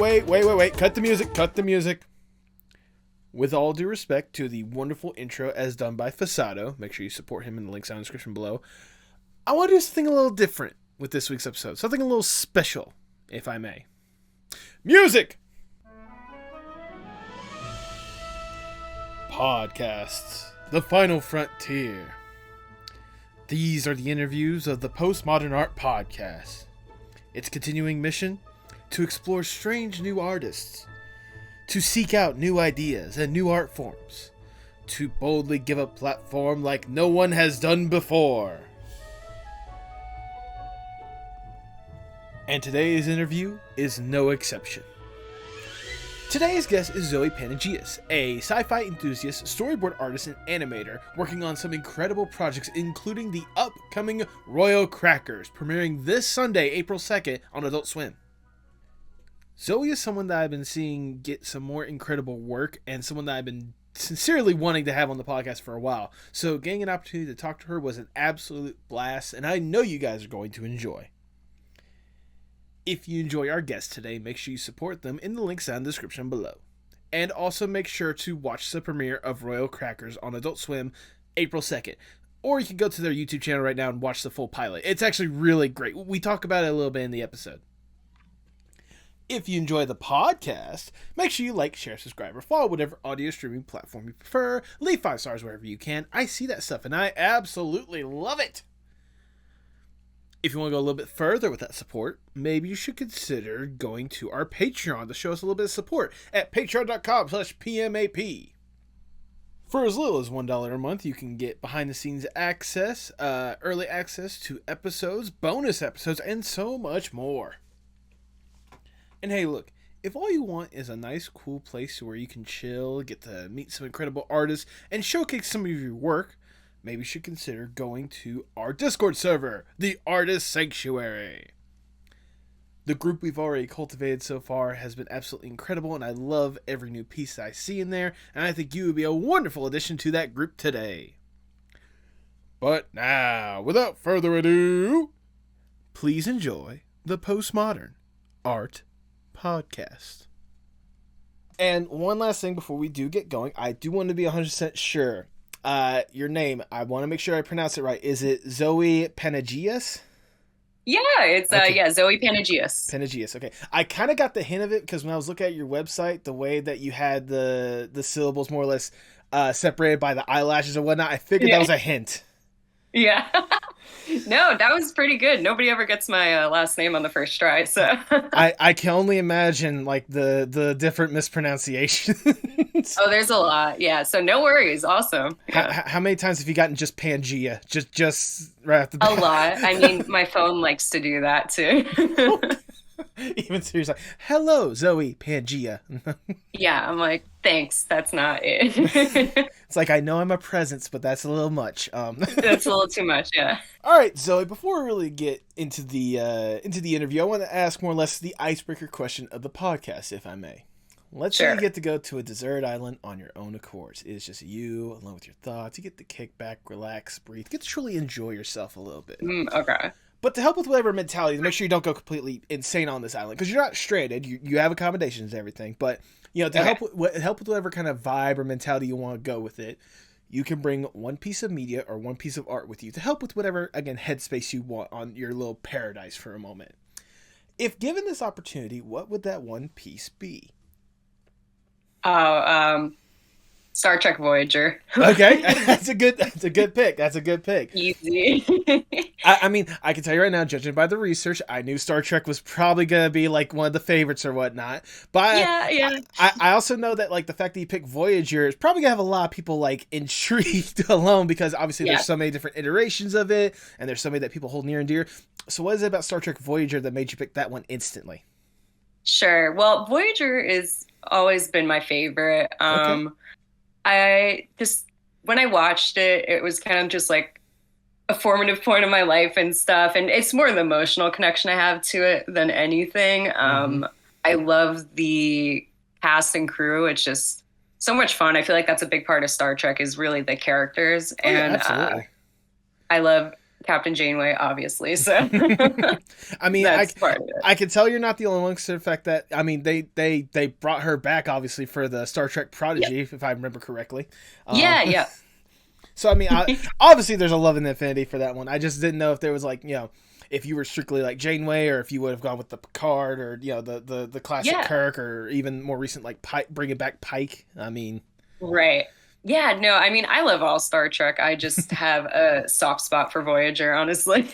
Wait. Cut the music. With all due respect to the wonderful intro as done by Fasado, make sure you support him in the links down in the description below. I want to do something a little different with this week's episode. Something a little special, if I may. Music! Podcasts. The Final Frontier. These are the interviews of the Postmodern Art Podcast. Its continuing mission? To explore strange new artists. To seek out new ideas and new art forms. To boldly give a platform like no one has done before. And today's interview is no exception. Today's guest is Zoë Panageas, a sci-fi enthusiast, storyboard artist, and animator working on some incredible projects, including the upcoming Royal Crackers, premiering this Sunday, April 2nd, on Adult Swim. Zoë is someone that I've been seeing get some more incredible work, and someone that I've been sincerely wanting to have on the podcast for a while. So getting an opportunity to talk to her was an absolute blast, and I know you guys are going to enjoy. If you enjoy our guests today, make sure you support them in the links down in the description below. And also make sure to watch the premiere of Royal Crackers on Adult Swim April 2nd. Or you can go to their YouTube channel right now and watch the full pilot. It's actually really great. We talk about it a little bit in the episode. If you enjoy the podcast, make sure you like, share, subscribe, or follow whatever audio streaming platform you prefer. Leave 5 stars wherever you can. I see that stuff and I absolutely love it. If you want to go a little bit further with that support, maybe you should consider going to our Patreon to show us a little bit of support at patreon.com/PMAP. For as little as $1 a month, you can get behind-the-scenes access, early access to episodes, bonus episodes, and so much more. And hey, look, if all you want is a nice, cool place where you can chill, get to meet some incredible artists, and showcase some of your work, maybe you should consider going to our Discord server, the Artist Sanctuary. The group we've already cultivated so far has been absolutely incredible, and I love every new piece that I see in there, and I think you would be a wonderful addition to that group today. But now, without further ado, please enjoy the Postmodern Art Podcast. And one last thing before we do get going, I do want to be 100% sure. Your name, I want to make sure I pronounce it right. Is it Zoë Panageas? Yeah, it's okay. Zoë Panageas. Panageas, okay. I kind of got the hint of it because when I was looking at your website, the way that you had the syllables more or less separated by the eyelashes and whatnot, I figured that was a hint. Yeah. No, that was pretty good. Nobody ever gets my last name on the first try, so. I can only imagine like the different mispronunciations. Oh, there's a lot. Yeah, so no worries. Awesome. Yeah. How many times have you gotten just Pangea? Just right off the bat? A lot. I mean, my phone likes to do that too. Even so, you're like, hello, Zoë Panageas. Yeah, I'm like, thanks. That's not it. It's like, I know I'm a presence, but that's a little much. That's a little too much, yeah. All right, Zoë, before we really get into the interview, I want to ask more or less the icebreaker question of the podcast, if I may. Let's say you get to go to a desert island on your own accord. It's just you, alone with your thoughts. You get to kick back, relax, breathe. Get to truly enjoy yourself a little bit. Okay. But to help with whatever mentality, to make sure you don't go completely insane on this island, because you're not stranded, you have accommodations and everything, but to help with whatever kind of vibe or mentality you want to go with it, you can bring one piece of media or one piece of art with you to help with whatever, again, headspace you want on your little paradise for a moment. If given this opportunity, what would that one piece be? Star Trek Voyager. Okay, that's a good pick. Easy. I mean, I can tell you right now, judging by the research, I knew Star Trek was probably gonna be like one of the favorites or whatnot. But yeah. I also know that like the fact that you picked Voyager is probably gonna have a lot of people like intrigued alone because obviously there's so many different iterations of it, and there's so many that people hold near and dear. So what is it about Star Trek Voyager that made you pick that one instantly? Sure. Well, Voyager is always been my favorite. Okay. I just, when I watched it, it was kind of just like a formative point of my life and stuff. And it's more the emotional connection I have to it than anything. I love the cast and crew. It's just so much fun. I feel like that's a big part of Star Trek is really the characters. Absolutely. I love Captain Janeway, obviously. So I mean, that's part of it. I can tell you're not the only one, because of the fact that, I mean, they brought her back, obviously, for the Star Trek Prodigy, Yep. if I remember correctly. Yeah, yeah. So, I mean, obviously there's a love and affinity for that one. I just didn't know if there was, like, if you were strictly like Janeway, or if you would have gone with the Picard, or, the classic Yeah. Kirk, or even more recent, like, bringing back Pike. I mean... Right. Yeah, no, I mean, I love all Star Trek. I just have a soft spot for Voyager, honestly.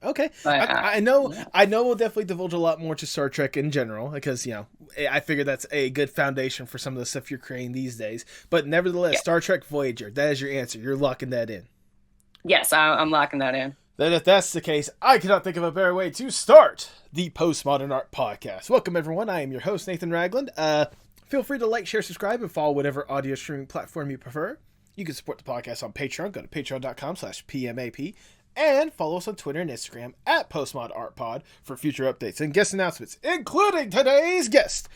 Okay. But I know. yeah. I know we'll definitely divulge a lot more to Star Trek in general, because I figure that's a good foundation for some of the stuff you're creating these days. But nevertheless, Yeah. Star Trek Voyager, that is your answer. You're locking that in. Yes, I'm locking that in. Then, if that's the case, I cannot think of a better way to start the Postmodern Art Podcast. Welcome, everyone. I am your host, Nathan Ragland. Feel free to like, share, subscribe, and follow whatever audio streaming platform you prefer. You can support the podcast on Patreon. Go to patreon.com/PMAP. And follow us on Twitter and Instagram at PostmodArtPod for future updates and guest announcements, including today's guest.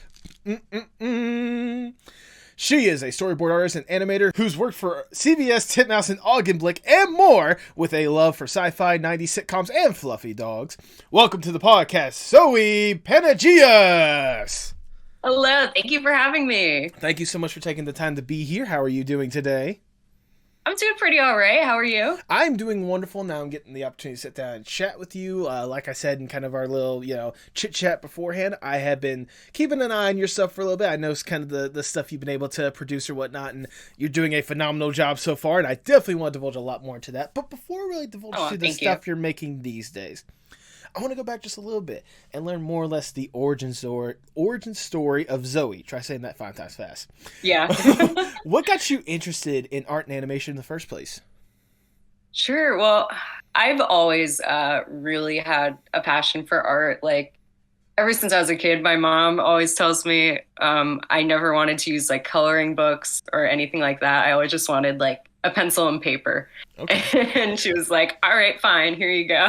She is a storyboard artist and animator who's worked for CBS, Titmouse, and Augenblick, and more, with a love for sci-fi, 90s sitcoms, and fluffy dogs. Welcome to the podcast, Zoë Panageas! Hello, thank you for having me. Thank you so much for taking the time to be here. How are you doing today? I'm doing pretty all right. How are you? I'm doing wonderful. Now I'm getting the opportunity to sit down and chat with you. Like I said in kind of our little, chit chat beforehand, I have been keeping an eye on your stuff for a little bit. I know it's kind of the stuff you've been able to produce or whatnot, and you're doing a phenomenal job so far, and I definitely want to divulge a lot more into that. But before I really divulge to the stuff you're making these days, I want to go back just a little bit and learn more or less the origin story of Zoë. Try saying that 5 times fast. Yeah. What got you interested in art and animation in the first place? Sure. Well, I've always really had a passion for art. Like, ever since I was a kid, my mom always tells me I never wanted to use like coloring books or anything like that. I always just wanted like a pencil and paper. Okay. And she was like, all right, fine, here you go.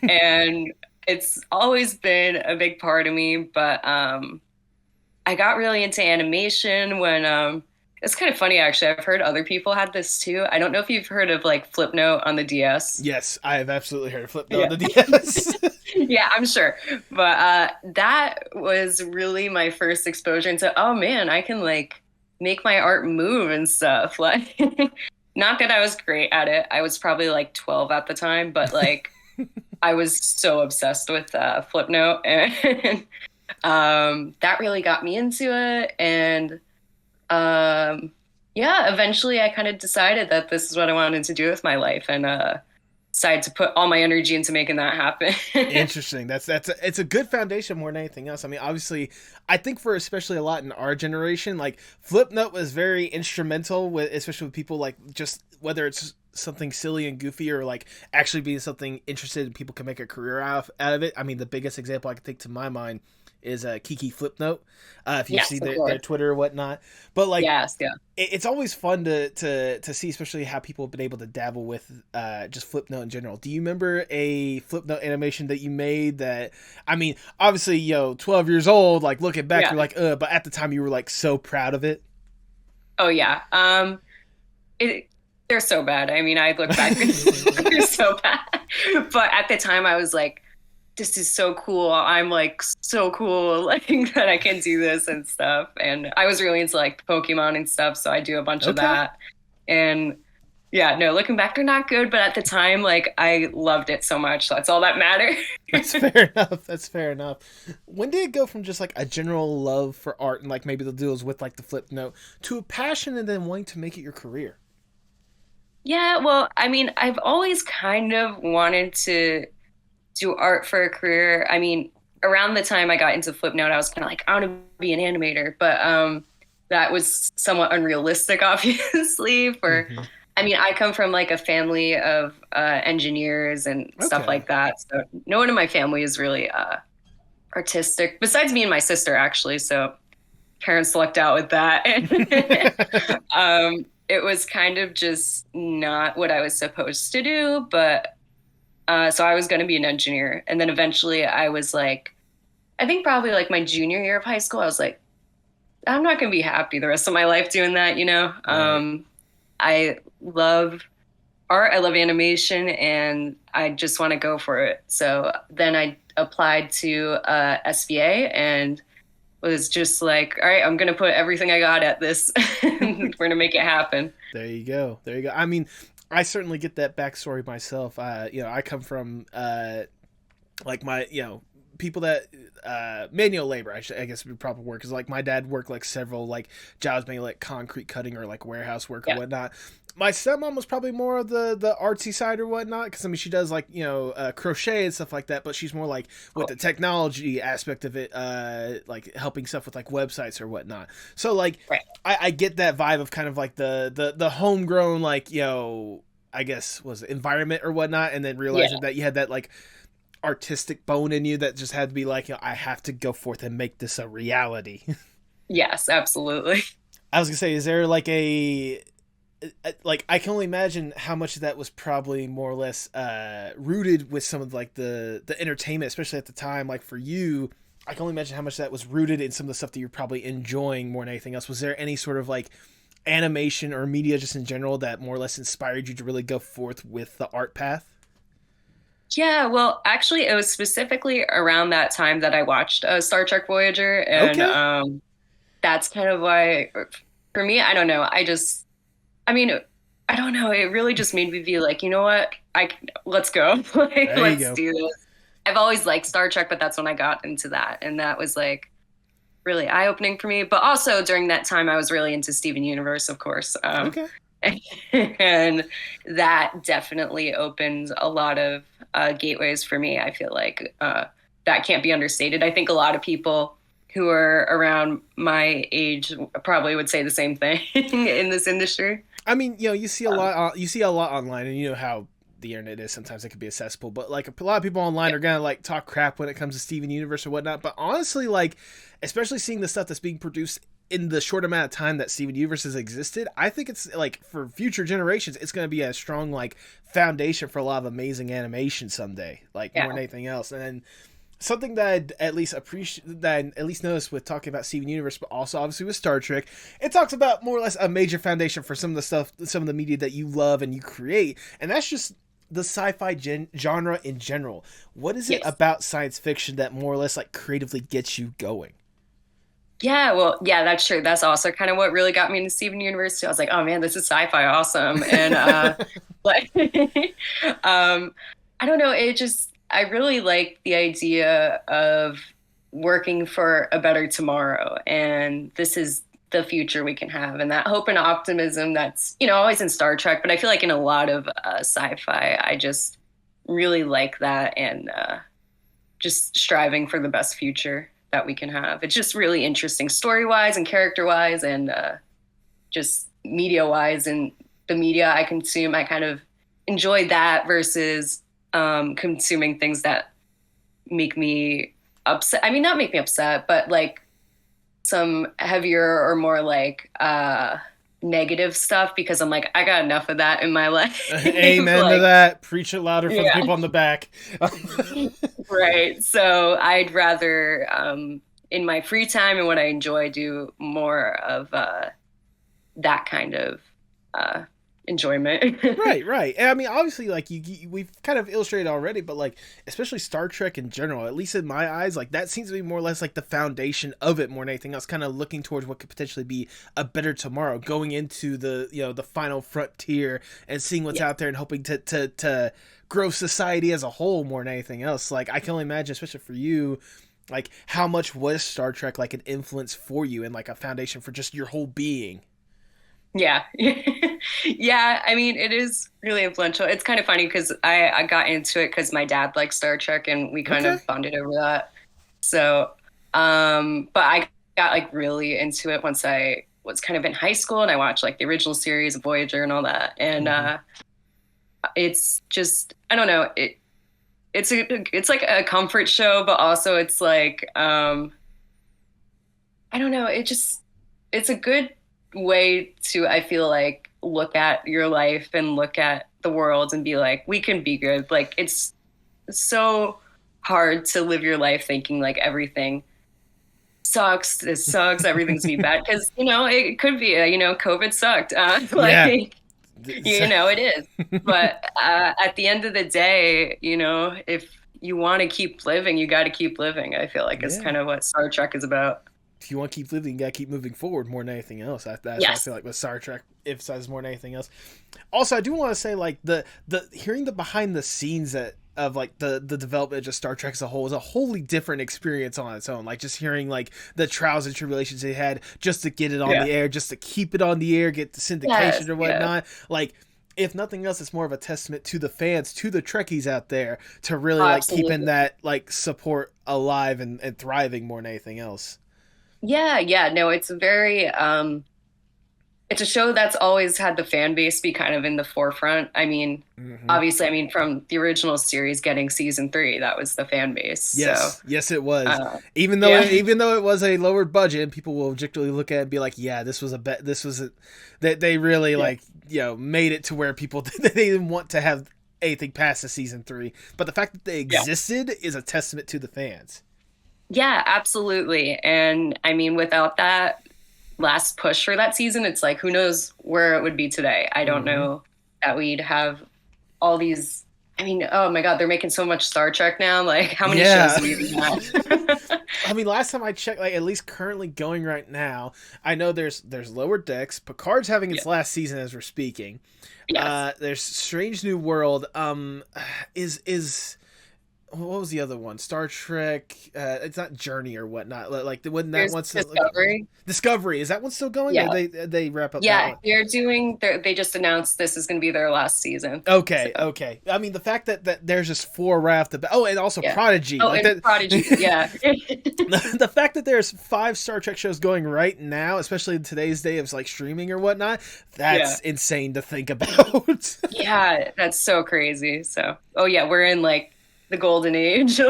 And it's always been a big part of me. But I got really into animation when it's kind of funny, actually. I've heard other people had this too. I don't know if you've heard of like Flipnote on the DS. Yes, I have absolutely heard of Flipnote on the DS. Yeah, I'm sure. But that was really my first exposure into, oh man, I can like make my art move and stuff. Like, not that I was great at it. I was probably like 12 at the time, but like I was so obsessed with Flipnote, and that really got me into it. And yeah, eventually I kind of decided that this is what I wanted to do with my life, and decided to put all my energy into making that happen. Interesting. It's a good foundation more than anything else. I mean, obviously, I think for especially a lot in our generation, like Flipnote was very instrumental with, especially with people like just whether it's something silly and goofy or like actually being something interested and people can make a career out of it. I mean, the biggest example I can think to my mind is Kiki Flipnote, if you see their Twitter or whatnot. But like, yes, yeah, it's always fun to see, especially how people have been able to dabble with just Flipnote in general. Do you remember a Flipnote animation that you made that, I mean, obviously, 12 years old, like looking back, you're like, but at the time you were like so proud of it? Oh yeah. They're so bad. I mean, I look back and they're so bad. But at the time I was like, this is so cool. I'm like so cool, like that I can do this and stuff. And I was really into like Pokemon and stuff, so I do a bunch of that. And yeah, no, looking back, they're not good, but at the time, like I loved it so much. So that's all that matters. That's fair enough. That's fair enough. When did it go from just like a general love for art and like maybe the deals with like the Flipnote to a passion and then wanting to make it your career? Yeah, well, I mean, I've always kind of wanted to do art for a career. I mean, around the time I got into Flipnote, I was kind of like, I want to be an animator, but that was somewhat unrealistic, obviously. I mean, I come from like a family of engineers and stuff like that, so no one in my family is really artistic, besides me and my sister, actually. So parents lucked out with that. It was kind of just not what I was supposed to do, but so I was going to be an engineer. And then eventually I was like, I think probably like my junior year of high school, I was like, I'm not going to be happy the rest of my life doing that, Right. I love art. I love animation, and I just want to go for it. So then I applied to SVA and was just like, all right, I'm gonna put everything I got at this. We're gonna make it happen. There you go. There you go. I mean, I certainly get that backstory myself. I come from like my people that manual labor. I guess would be proper work is like my dad worked like several like jobs, maybe like concrete cutting or like warehouse work or Yeah. whatnot. My stepmom was probably more of the artsy side or whatnot, because I mean she does like crochet and stuff like that, but she's more like with Cool. the technology aspect of it, like helping stuff with like websites or whatnot. So like Right. I get that vibe of kind of like the homegrown like I guess was it environment or whatnot, and then Yeah. realizing that you had that like artistic bone in you that just had to be like, I have to go forth and make this a reality. Yes, absolutely. I was gonna say, is there like like I can only imagine how much of that was probably more or less rooted with some of like the entertainment, especially at the time. Like for you, I can only imagine how much that was rooted in some of the stuff that you're probably enjoying more than anything else. Was there any sort of like animation or media just in general that more or less inspired you to really go forth with the art path? Yeah, well, actually, it was specifically around that time that I watched Star Trek Voyager, and Okay. that's kind of why, for me, I don't know. I mean, I don't know. It really just made me be like, you know what? Let's go. Like, There you let's go. do this. I've always liked Star Trek, but that's when I got into that, and that was like really eye-opening for me. But also during that time, I was really into Steven Universe, of course. Okay. And that definitely opened a lot of gateways for me. I feel like that can't be understated. I think a lot of people who are around my age probably would say the same thing in this industry. I mean, you see a Um, lot. You see a lot online, and you know how the internet is. Sometimes it can be accessible, but like a lot of people online yeah, are gonna like talk crap when it comes to Steven Universe or whatnot. But honestly, like, especially seeing the stuff that's being produced in the short amount of time that Steven Universe has existed, I think it's like for future generations, it's gonna be a strong like foundation for a lot of amazing animation someday, like more than yeah, anything else. And then something that I'd at least appreciate, that I at least noticed with talking about Steven Universe, but also obviously with Star Trek, it talks about more or less a major foundation for some of the stuff, some of the media that you love and you create, and that's just the sci-fi genre in general. What is it yes. about science fiction that more or less like creatively gets you going? Yeah, well, yeah, that's true. That's also kind of what really got me into Steven Universe too. I was like, oh man, this is sci-fi awesome. And like um I don't know, it just I really like the idea of working for a better tomorrow. And this is the future we can have. And that hope and optimism that's, always in Star Trek, but I feel like in a lot of sci-fi, I just really like that and just striving for the best future that we can have. It's just really interesting story wise and character wise and just media wise. And the media I consume, I kind of enjoy that versus consuming things that make me upset. I mean, not make me upset, but like some heavier or more like negative stuff because I'm like, I got enough of that in my life. Amen to Like, that. Preach it louder for the yeah. people on the back. Right. So I'd rather, in my free time and what I enjoy, do more of that kind of uh, enjoyment. Right, right. And I mean, obviously, like we've kind of illustrated already, but like, especially Star Trek in general, at least in my eyes, like that seems to be more or less like the foundation of it more than anything else. Kind of looking towards what could potentially be a better tomorrow, going into the the final frontier and seeing what's Yes. out there and hoping to grow society as a whole more than anything else. Like I can only imagine, especially for you, like how much was Star Trek like an influence for you and like a foundation for just your whole being. Yeah. Yeah. I mean, it is really influential. It's kind of funny because I got into it because my dad likes Star Trek and we kind Okay. of bonded over that. So, but I got like really into it once I was kind of in high school and I watched like the original series of Voyager and all that. And Hmm. it's just, I don't know, it's like a comfort show, but also it's like, I don't know, it's a good way to, I feel like, look at your life and look at the world and be like, we can be good. Like it's so hard to live your life thinking like everything sucks, this sucks, everything's gonna be bad. Because, it could be, COVID sucked. Yeah. Like, You know, it is. But at the end of the day, you know, if you want to keep living, you got to keep living. I feel like it's Yeah. kind of what Star Trek is about. If you want to keep living, you got to keep moving forward more than anything else. That's what I Yes. feel like with Star Trek emphasizes more than anything else. Also, I do want to say like the hearing the behind the scenes that of like the development of just Star Trek as a whole is a wholly different experience on its own. Like just hearing like the trials and tribulations they had just to get it on Yeah. the air, just to keep it on the air, get the syndication Yes, or yeah. whatnot. Like if nothing else, it's more of a testament to the fans, to the Trekkies out there, to really Oh, like keeping absolutely. that like support alive and thriving more than anything else. Yeah, yeah. No, it's very it's a show that's always had the fan base be kind of in the forefront. I mean, Hmm. obviously, I mean, from the original series getting season 3, that was the fan base. So, Yes, yes, it was. uh, yeah, Even though it was a lower budget, and people will objectively look at it and be like, "Yeah, this was a bet. This was a that they really yeah, like made it to where people they didn't want to have anything past the season 3." But the fact that they yeah. existed is a testament to the fans. Yeah, absolutely. And I mean, without that last push for that season, it's like, who knows where it would be today? I don't Hmm. know that we'd have all these. I mean, oh my God, they're making so much Star Trek now. Like, how many shows Yeah. do we even have? I mean, last time I checked, like at least currently going right now, I know there's Lower Decks. Picard's having Yeah. its last season as we're speaking. Yes. There's Strange New World. Is what was the other one? Star Trek. It's not Journey or whatnot. Like wasn't that There's one still like, Discovery. Discovery? Is that one still going? Or Yeah. they wrap up that Yeah. one? They just announced this is going to be their last season. So, Okay, okay. I mean, the fact that there's just 4 raft. Oh, and also yeah. Prodigy. Oh, Like and that. Prodigy. Yeah. The fact that there's 5 Star Trek shows going right now, especially in today's day of like streaming or whatnot, Yeah. that's insane to think about. Yeah. That's so crazy. So, oh, yeah. We're in like the golden age.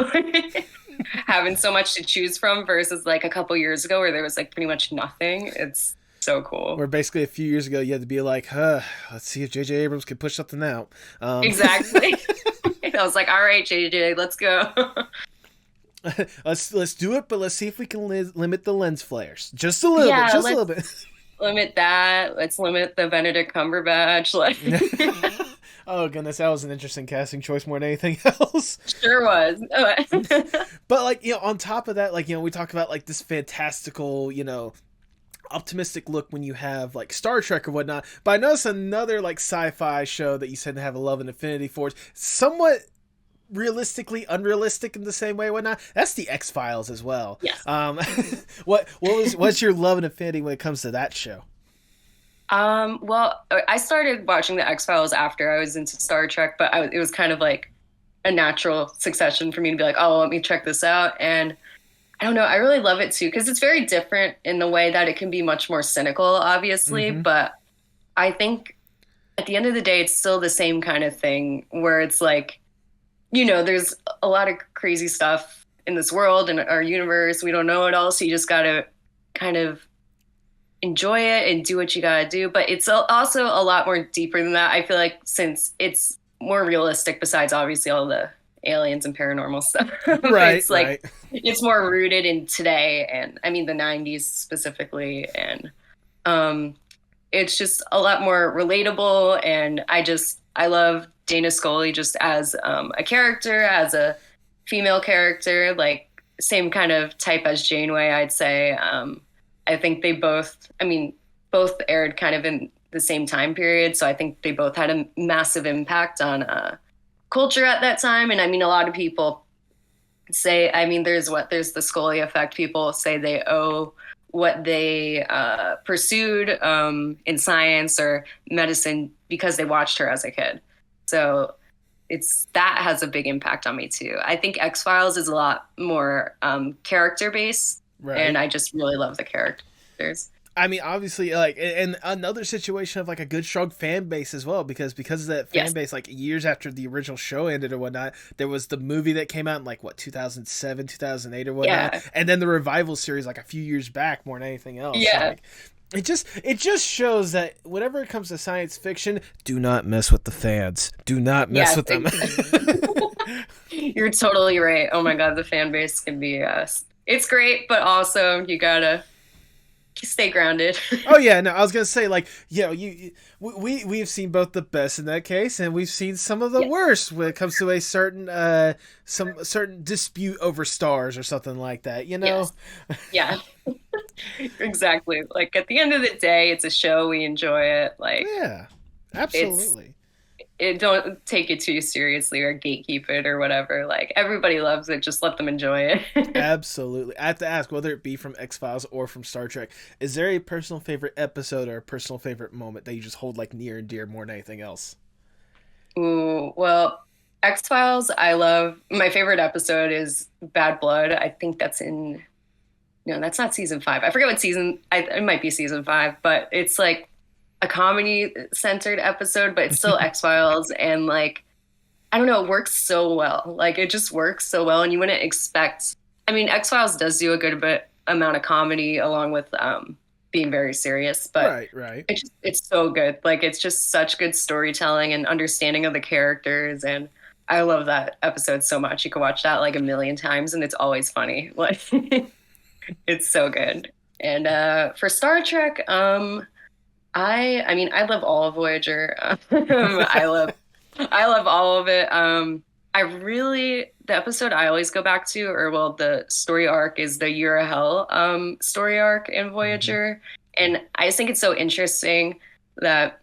Having so much to choose from versus like a couple years ago where there was like pretty much nothing. It's so cool. Where basically a few years ago you had to be like, let's see if J.J. Abrams can push something out. Exactly. I was like, all right, JJ, let's go. let's do it, but let's see if we can limit the lens flares just a little bit, Yeah, just a little let's bit. limit that. Let's limit the Benedict Cumberbatch. Like, Oh goodness, that was an interesting casting choice more than anything else. sure was. But like on top of that, like we talk about like this fantastical, optimistic look when you have like Star Trek or whatnot. But I noticed another like sci-fi show that you said to have a love and affinity for, somewhat realistically unrealistic in the same way or whatnot. That's the X-Files as well. Yes. What's your love and affinity when it comes to that show? Well, I started watching the X-Files after I was into Star Trek, but it was kind of like a natural succession for me to be like, oh, let me check this out. And I don't know, I really love it too, because it's very different in the way that it can be much more cynical, obviously. Mm-hmm. But I think at the end of the day, it's still the same kind of thing where it's like, there's a lot of crazy stuff in this world and our universe. We don't know it all. So you just got to kind of enjoy it and do what you gotta do. But it's also a lot more deeper than that. I feel like since it's more realistic, besides obviously all the aliens and paranormal stuff, Right, it's like right. it's more rooted in today, and I mean the '90s specifically, and it's just a lot more relatable. And I love Dana Scully just as a character, as a female character, like same kind of type as Janeway, I'd say. I think both aired kind of in the same time period. So I think they both had a massive impact on culture at that time. And I mean, a lot of people say, there's the Scully effect. People say they owe what they pursued in science or medicine because they watched her as a kid. So that has a big impact on me too. I think X-Files is a lot more character based. Right. And I just really love the characters. I mean, obviously, like, and another situation of like a good strong fan base as well, because of that fan Yes. base, like years after the original show ended or whatnot, there was the movie that came out in like 2007, 2008 or whatnot, Yeah. and then the revival series like a few years back more than anything else. Yeah. Like, it just shows that whenever it comes to science fiction, do not mess with the fans. Do not mess Yes, with them. You're totally right. Oh my God, the fan base can be it's great, but also you gotta stay grounded. Oh yeah, no, I was gonna say like, we've seen both the best in that case, and we've seen some of the Yeah. worst when it comes to a certain some certain dispute over stars or something like that. You know? Yes. Yeah. Exactly. Like at the end of the day, it's a show. We enjoy it. Like Yeah, it's absolutely. it don't take it too seriously or gatekeep it or whatever. Like everybody loves it. Just let them enjoy it. Absolutely. I have to ask, whether it be from X Files or from Star Trek, is there a personal favorite episode or a personal favorite moment that you just hold like near and dear more than anything else? Ooh, well, X Files. I love my favorite episode is Bad Blood. I think that's in no, that's not season five. I forget what season. It might be season five, but it's like a comedy centered episode, but it's still X Files, and like I don't know, it works so well. Like it just works so well, and you wouldn't expect. I mean, X Files does do a good bit amount of comedy along with being very serious, but Right, right. it's so good. Like it's just such good storytelling and understanding of the characters, and I love that episode so much. You can watch that like a million times, and it's always funny. Like it's so good. And for Star Trek, I mean I love all of Voyager. I love all of it. I really the episode I always go back to, or well, the story arc is the Year of Hell story arc in Hmm. Voyager, and I just think it's so interesting that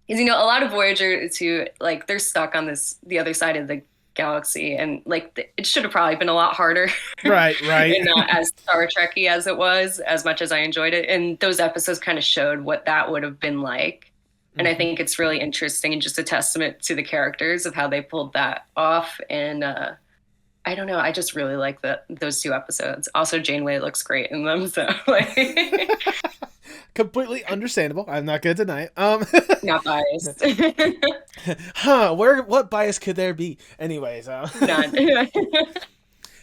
because a lot of Voyager too, like they're stuck on the other side of the galaxy, and like it should have probably been a lot harder, Right, right. and not as Star Trekky as it was. As much as I enjoyed it, and those episodes kind of showed what that would have been like. And I Hmm. think it's really interesting and just a testament to the characters of how they pulled that off. And I don't know, I just really like those two episodes. Also, Janeway looks great in them, so like, Completely understandable. I'm not gonna deny it. not biased. Huh? Where? What bias could there be? Anyways, None.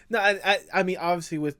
no, I mean, obviously with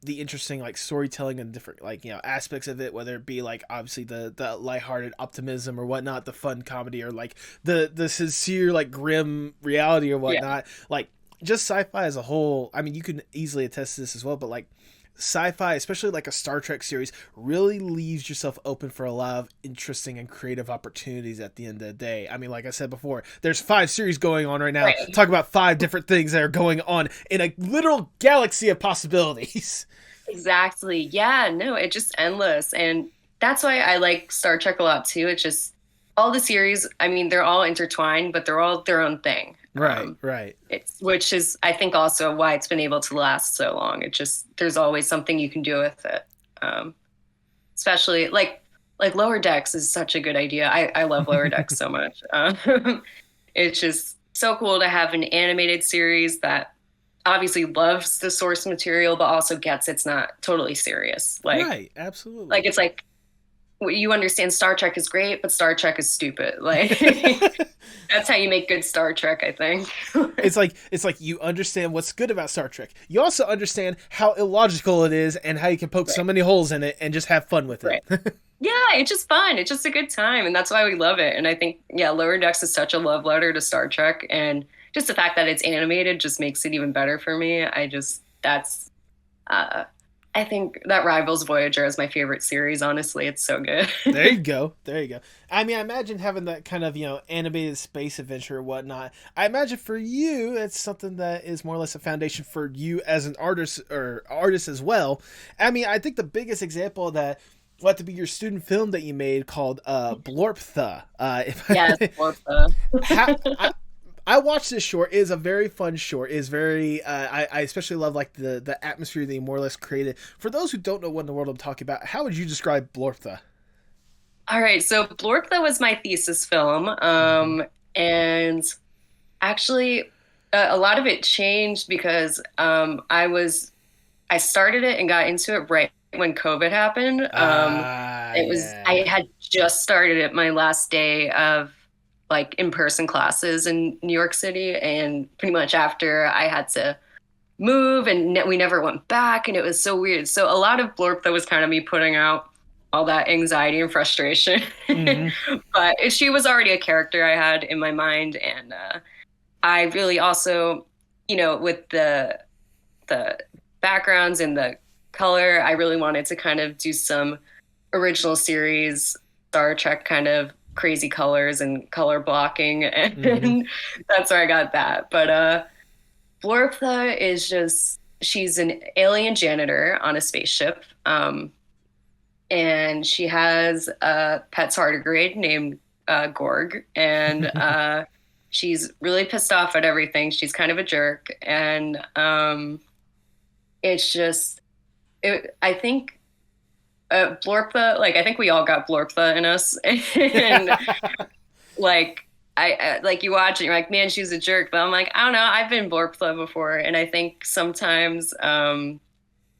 the interesting like storytelling and different like aspects of it, whether it be like obviously the lighthearted optimism or whatnot, the fun comedy, or like the sincere like grim reality or Yeah, whatnot, like just sci-fi as a whole. I mean, you can easily attest to this as well, but like sci-fi, especially like a Star Trek series, really leaves yourself open for a lot of interesting and creative opportunities at the end of the day. I mean, like I said before, there's 5 series going on right now. right. Talk about 5 different things that are going on in a literal galaxy of possibilities. Exactly. Yeah, no, it's just endless. And that's why I like Star Trek a lot too. It's just all the series, I mean, they're all intertwined, but they're all their own thing. Right, right. It's which is I think also why it's been able to last so long. It just there's always something you can do with it. Um, Especially like Lower Decks is such a good idea. I love Lower Decks so much. It's just so cool to have an animated series that obviously loves the source material, but also gets it's not totally serious. Right, Like absolutely. it's like you understand Star Trek is great, but Star Trek is stupid. Like that's how you make good Star Trek, I think. It's like you understand what's good about Star Trek. You also understand how illogical it is and how you can poke so Right. many holes in it and just have fun with it. Right. Yeah, it's just fun. It's just a good time, and that's why we love it. And I think, yeah, Lower Decks is such a love letter to Star Trek, and just the fact that it's animated just makes it even better for me. Uh, I think that rivals Voyager as my favorite series. Honestly, it's so good. There you go. There you go. I mean, I imagine having that kind of, animated space adventure or whatnot. I imagine for you, it's something that is more or less a foundation for you as an artist or artist as well. I mean, I think the biggest example of that will have to be your student film that you made called Blorptha. If Yes, I, Blorptha. ha, I watched this short. It is a very fun short. It is very. I especially love like the atmosphere that you more or less created. For those who don't know what in the world I'm talking about, how would you describe Blorptha? All right, so Blorptha was my thesis film, Mm-hmm. and actually, a lot of it changed because I started it and got into it right when COVID happened. Ah, I yeah. had just started it my last day of like in-person classes in New York City, and pretty much after I had to move, and we never went back, and it was so weird. So a lot of Blorp that was kind of me putting out all that anxiety and frustration. Mm-hmm. But she was already a character I had in my mind, and I really also, with the backgrounds and the color. I really wanted to kind of do some original series, Star Trek kind of crazy colors and color blocking. And that's where I got that. But blorptha is just, she's an alien janitor on a spaceship. And she has a pet tardigrade named Gorg. And she's really pissed off at everything. She's kind of a jerk. And it's just, I think blorptha, like, I think we all got blorptha in us. And like, I like, you watch it, you're like, man, she's a jerk. But I'm like, I don't know, I've been blorptha before. And I think sometimes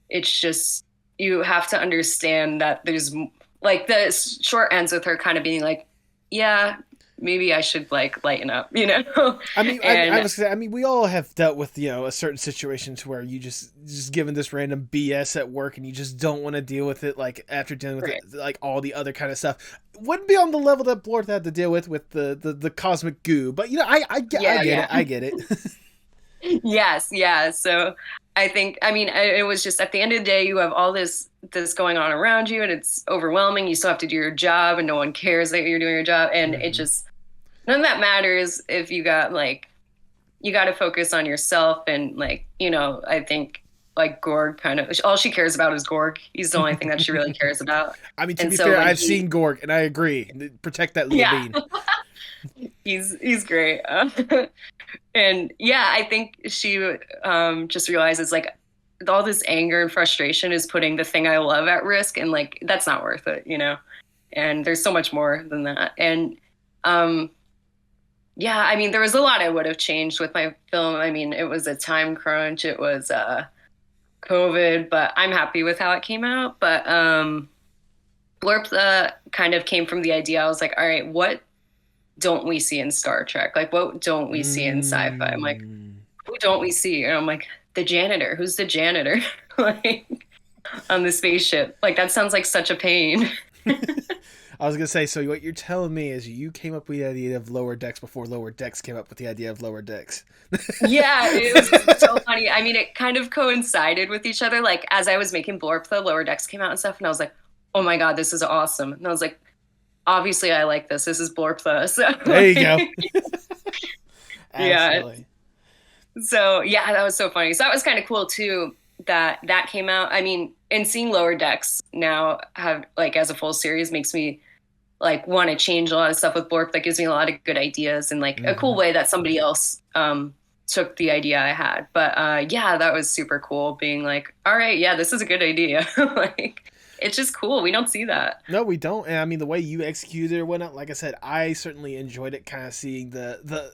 it's just, you have to understand that there's, like, the short ends with her kind of being like, yeah, maybe I should, like, lighten up, you know? I mean, I was gonna say, I mean, we all have dealt with, you know, a certain situations where you just given this random BS at work and you just don't want to deal with it, like, after dealing with it, like, all the other kind of stuff. Wouldn't be on the level that blorptha had to deal with the cosmic goo, but, you know, I get it. Yes, yeah. So I think, I mean, it was just, at the end of the day, you have all this going on around you, and it's overwhelming. You still have to do your job, and no one cares that you're doing your job. And it just, none of that matters if you got, like, you got to focus on yourself. And, like, you know, I think, like, Gorg kind of, all she cares about is Gorg. He's the only thing that she really cares about. I mean, to be fair, I've seen Gorg, and I agree. Protect that little bean. He's great. And yeah, I think she just realizes, like, all this anger and frustration is putting the thing I love at risk, and, like, that's not worth it, you know? And there's so much more than that. And yeah, I mean, there was a lot I would have changed with my film. I mean, it was a time crunch. It was COVID, but I'm happy with how it came out. But blorptha kind of came from the idea. I was like, all right, what don't we see in Star Trek? Like, what don't we see in sci-fi? I'm like, who don't we see? And I'm like, the janitor. Who's the janitor? Like, on the spaceship. Like, that sounds like such a pain. I was going to say, so what you're telling me is you came up with the idea of Lower Decks before Lower Decks came up with the idea of Lower Decks. Yeah, it was so funny. I mean, it kind of coincided with each other. Like, as I was making blorptha, Lower Decks came out and stuff, and I was like, oh my God, this is awesome. And I was like, obviously I like this. This is blorptha. So there you go. Yeah. So yeah, that was so funny. So that was kind of cool too, that came out. I mean, and seeing Lower Decks now have, like, as a full series makes me, like, want to change a lot of stuff with blorp. That gives me a lot of good ideas, and, like, a cool way that somebody else took the idea I had. But yeah, that was super cool, being like, all right, yeah, this is a good idea. Like, it's just cool. We don't see that. No, we don't. And I mean, the way you executed it or whatnot, like I said, I certainly enjoyed it, kind of seeing the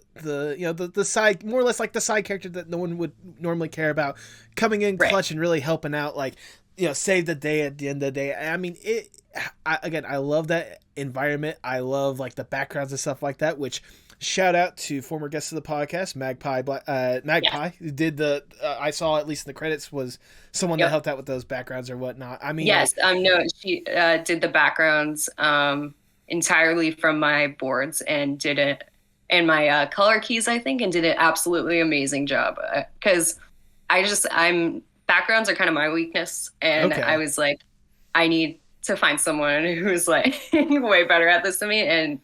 you know, the side, more or less like the side character that no one would normally care about, coming in clutch and really helping out, like, you know, save the day at the end of the day. I mean, I love that environment. I love, like, the backgrounds and stuff like that, which, shout out to former guests of the podcast, Magpie, who did I saw, at least in the credits, was someone that helped out with those backgrounds or whatnot. I mean, yes, no, she did the backgrounds entirely from my boards, and did it, and my color keys, I think, and did an absolutely amazing job. Because backgrounds are kind of my weakness, and I was like, I need to find someone who's, like, way better at this than me. And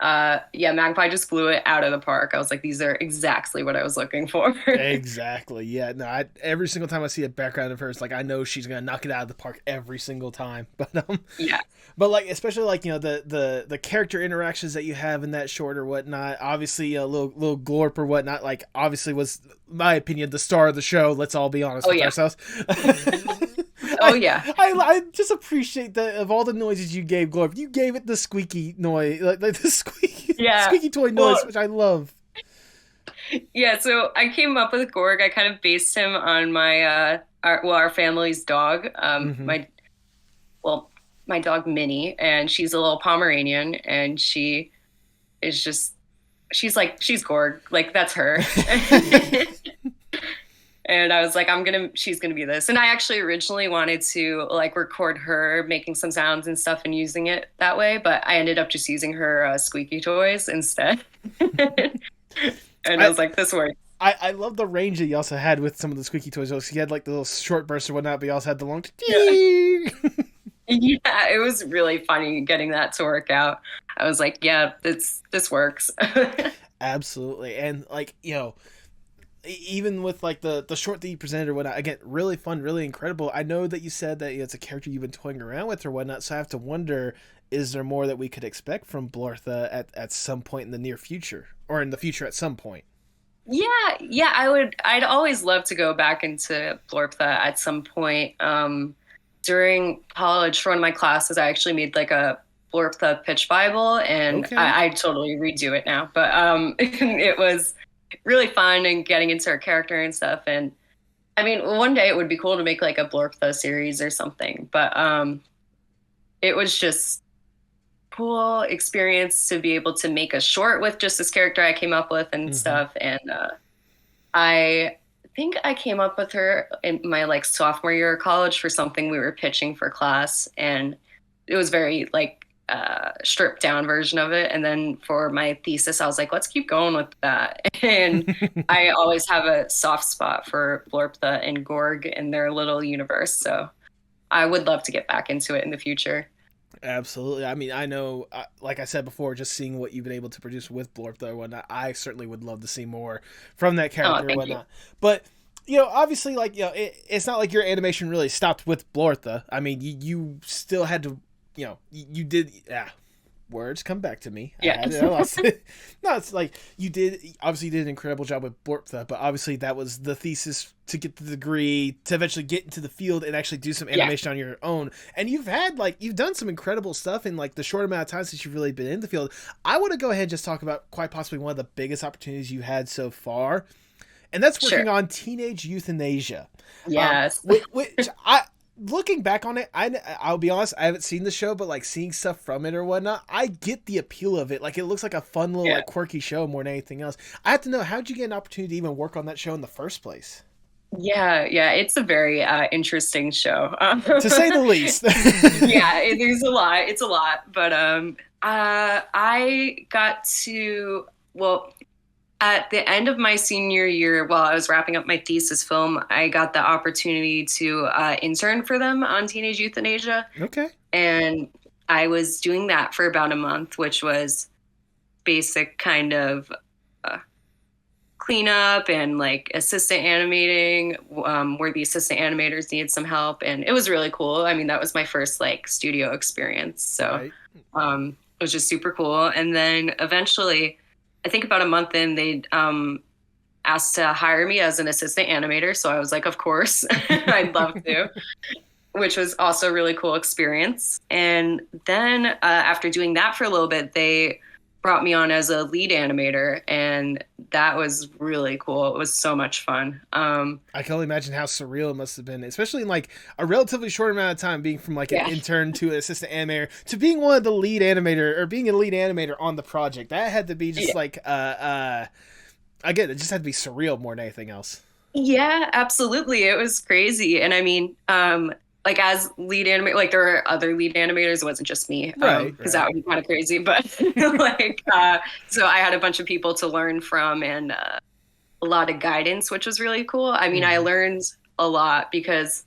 yeah, Magpie just flew it out of the park. I was like, these are exactly what I was looking for. Exactly. Yeah. No, every single time I see a background of hers, like, I know she's gonna knock it out of the park every single time. But yeah. But, like, especially, like, you know, the character interactions that you have in that short or whatnot. Obviously, a little glorp or whatnot, like, obviously was, my opinion, the star of the show. Let's all be honest with ourselves. I just appreciate that of all the noises you gave Glorp, you gave it the squeaky noise, like the squeaky toy noise, which I love. Yeah, so I came up with Gorg. I kind of based him on my our family's dog. My dog Minnie, and she's a little Pomeranian, and she's Gorg, like, that's her. And I was like, she's gonna be this. And I actually originally wanted to, like, record her making some sounds and stuff and using it that way, but I ended up just using her squeaky toys instead. And I was like, this works. I love the range that you also had with some of the squeaky toys. You had like the little short bursts or whatnot, but you also had the long. Yeah. Yeah, it was really funny getting that to work out. I was like, yeah, this works. Absolutely, and like even with like the short that you presented or whatnot, again, really fun, really incredible. I know that you said that it's a character you've been toying around with or whatnot, so I have to wonder, is there more that we could expect from blorptha at some point in the near future, or in the future at some point? Yeah, I'd always love to go back into blorptha at some point. During college, for one of my classes, I actually made like a blorptha pitch Bible, and Okay. I totally redo it now. But it was really fun and getting into her character and stuff. And I mean, one day it would be cool to make like a blorptha series or something. But it was just cool experience to be able to make a short with just this character I came up with and Mm-hmm. stuff. And I think I came up with her in my like sophomore year of college for something we were pitching for class, and it was very like stripped down version of it. And then for my thesis, I was like, let's keep going with that. And I always have a soft spot for blorptha and Gorg and their little universe, so I would love to get back into it in the future. Absolutely. I mean, I know, like I said before, just seeing what you've been able to produce with Blorptha or whatnot, I certainly would love to see more from that Oh, character or thank you. whatnot. But, obviously, like, it's not like your animation really stopped with Blorptha. I mean, you still had to, you did, words come back to me. I Yeah. had it. I lost it. No, it's like obviously you did an incredible job with Blorptha, but obviously that was the thesis to get the degree to eventually get into the field and actually do some Yeah. animation on your own. And you've done some incredible stuff in like the short amount of time since you've really been in the field. I want to go ahead and just talk about quite possibly one of the biggest opportunities you had so far, and that's working Sure. on teenage euthanasia. Yes. Which I looking back on it, I'll be honest, I haven't seen the show, but like seeing stuff from it or whatnot, I get the appeal of it. Like it looks like a fun little Yeah. like quirky show more than anything else. I have to know, how'd you get an opportunity to even work on that show in the first place? Yeah, it's a very interesting show. To say the least. Yeah, there's a lot. It's a lot, but I got to well at the end of my senior year, while I was wrapping up my thesis film, I got the opportunity to intern for them on teenage euthanasia, Okay. and I was doing that for about a month, which was basic kind of uh, cleanup and like assistant animating, where the assistant animators needed some help, and it was really cool. I mean, that was my first like studio experience, so Right. it was just super cool. And then eventually, I think about a month in, they asked to hire me as an assistant animator, so I was like, of course, I'd love to, which was also a really cool experience. And then after doing that for a little bit, they brought me on as a lead animator, and that was really cool. It was so much fun. I can only imagine how surreal it must have been, especially in like a relatively short amount of time, being from like an Yeah. intern to an assistant animator to being one of the lead animator or being a lead animator on the project. That had to be just Yeah. like again, it just had to be surreal more than anything else. Yeah, absolutely. It was crazy. And I mean, like as lead animator, like there were other lead animators. It wasn't just me, Right, because right. that would be kind of crazy. But like, so I had a bunch of people to learn from, and a lot of guidance, which was really cool. I mean, I Mhm. learned a lot because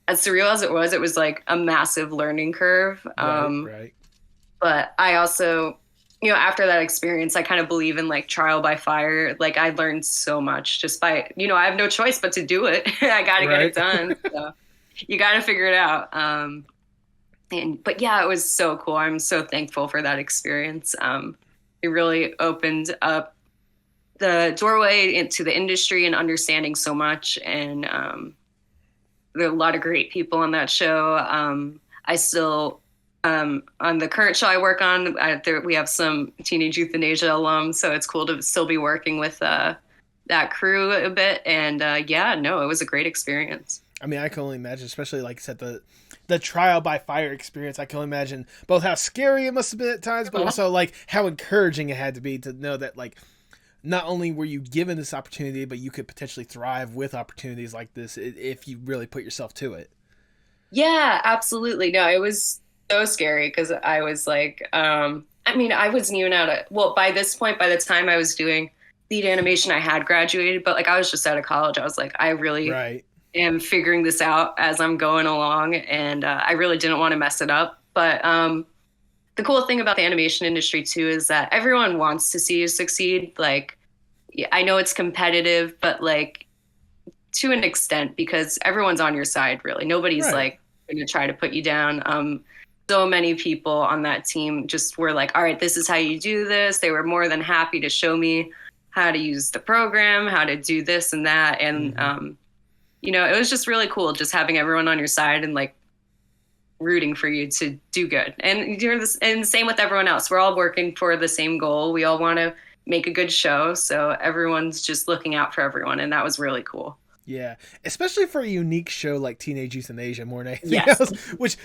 as surreal as it was like a massive learning curve. Right, right. But I also, after that experience, I kind of believe in like trial by fire. Like I learned so much just by, I have no choice but to do it. I got to get Right. it done. So you got to figure it out. But yeah, it was so cool. I'm so thankful for that experience. It really opened up the doorway into the industry and understanding so much. And there are a lot of great people on that show. I still, on the current show I work on, we have some teenage euthanasia alums, so it's cool to still be working with that crew a bit. And yeah, no, it was a great experience. I mean, I can only imagine, especially like I said, the trial by fire experience. I can only imagine both how scary it must have been at times, but also like how encouraging it had to be to know that like not only were you given this opportunity, but you could potentially thrive with opportunities like this if you really put yourself to it. Yeah, absolutely. No, it was so scary because I was like, I mean, I wasn't even out of, well, by this point, by the time I was doing lead animation, I had graduated, but like I was just out of college. I was like, I really Right. am figuring this out as I'm going along, and I really didn't want to mess it up. But the cool thing about the animation industry too is that everyone wants to see you succeed. Like, yeah, I know it's competitive, but like to an extent, because everyone's on your side, really. Nobody's Right. like going to try to put you down. So many people on that team just were like, all right, this is how you do this. They were more than happy to show me how to use the program, how to do this and that. And, you know, it was just really cool just having everyone on your side and like rooting for you to do good. And you're this, and same with everyone else. We're all working for the same goal. We all want to make a good show. So everyone's just looking out for everyone. And that was really cool. Yeah, especially for a unique show like Teenage Euthanasia more than anything Yes. else. Which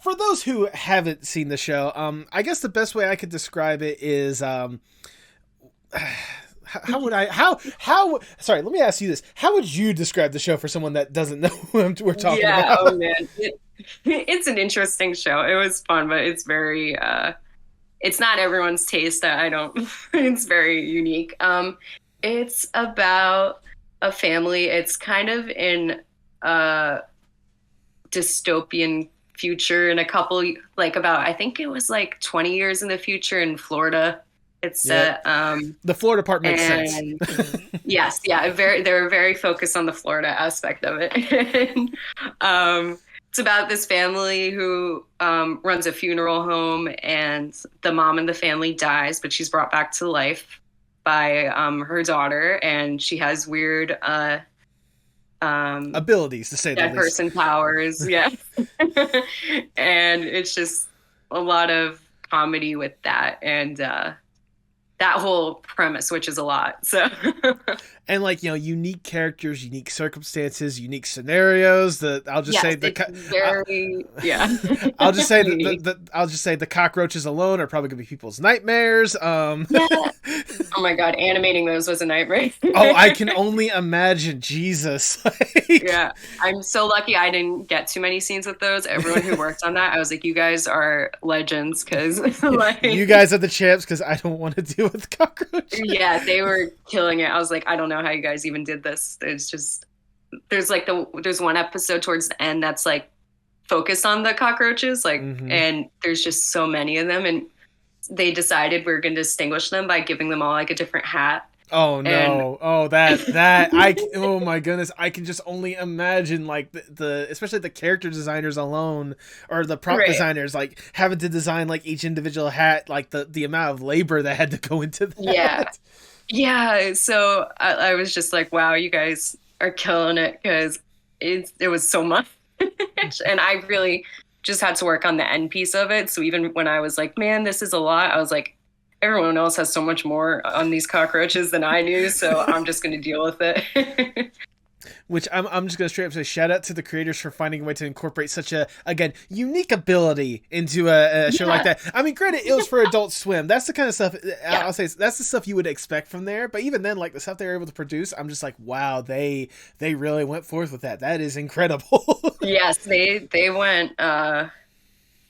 for those who haven't seen the show, I guess the best way I could describe it is, how would I, how, sorry, let me ask you this. How would you describe the show for someone that doesn't know who we're talking about? Oh man. It's an interesting show. It was fun, but it's very, it's not everyone's taste. I don't, it's very unique. It's about a family. It's kind of in a dystopian future in a couple, like about, I think it was like 20 years in the future in Florida. It's set. The Florida part makes sense. Yes, yeah, they're very focused on the Florida aspect of it. And, it's about this family who runs a funeral home, and the mom in the family dies, but she's brought back to life by her daughter, and she has weird Abilities, to say the dead least. person powers. Yeah. And it's just a lot of comedy with that, and that whole premise, which is a lot. So And like, you know, unique characters, unique circumstances, unique scenarios. I'll just say very yeah. I'll just say I'll just say the cockroaches alone are probably gonna be people's nightmares. Yeah. Oh my god, animating those was a nightmare. Oh, I can only imagine. Jesus. Yeah, I'm so lucky I didn't get too many scenes with those. Everyone who worked on that, I was like, you guys are legends, because like, you guys are the champs, because I don't want to deal with cockroaches. Yeah, they were killing it. I was like, I don't know how you guys even did this. It's just, there's one episode towards the end that's like focused on the cockroaches, like, and there's just so many of them, and they decided we're going to distinguish them by giving them all like a different hat. Oh no! Oh my goodness! I can just only imagine, like, the especially the character designers alone, or the prop designers, like having to design like each individual hat, like the amount of labor that had to go into that. Yeah. So I was just like, wow, you guys are killing it, because it was so much, and I really just had to work on the end piece of it. So even when I was like, man, this is a lot, I was like, everyone else has so much more on these cockroaches than I do, so I'm just going to deal with it. Which I'm just going to straight up say shout out to the creators for finding a way to incorporate such a, again, unique ability into a show like that. I mean, granted, it was for Adult Swim. That's the kind of stuff, I'll say, that's the stuff you would expect from there. But even then, like, the stuff they were able to produce, I'm just like, wow, they really went forth with that. That is incredible. Yes, they went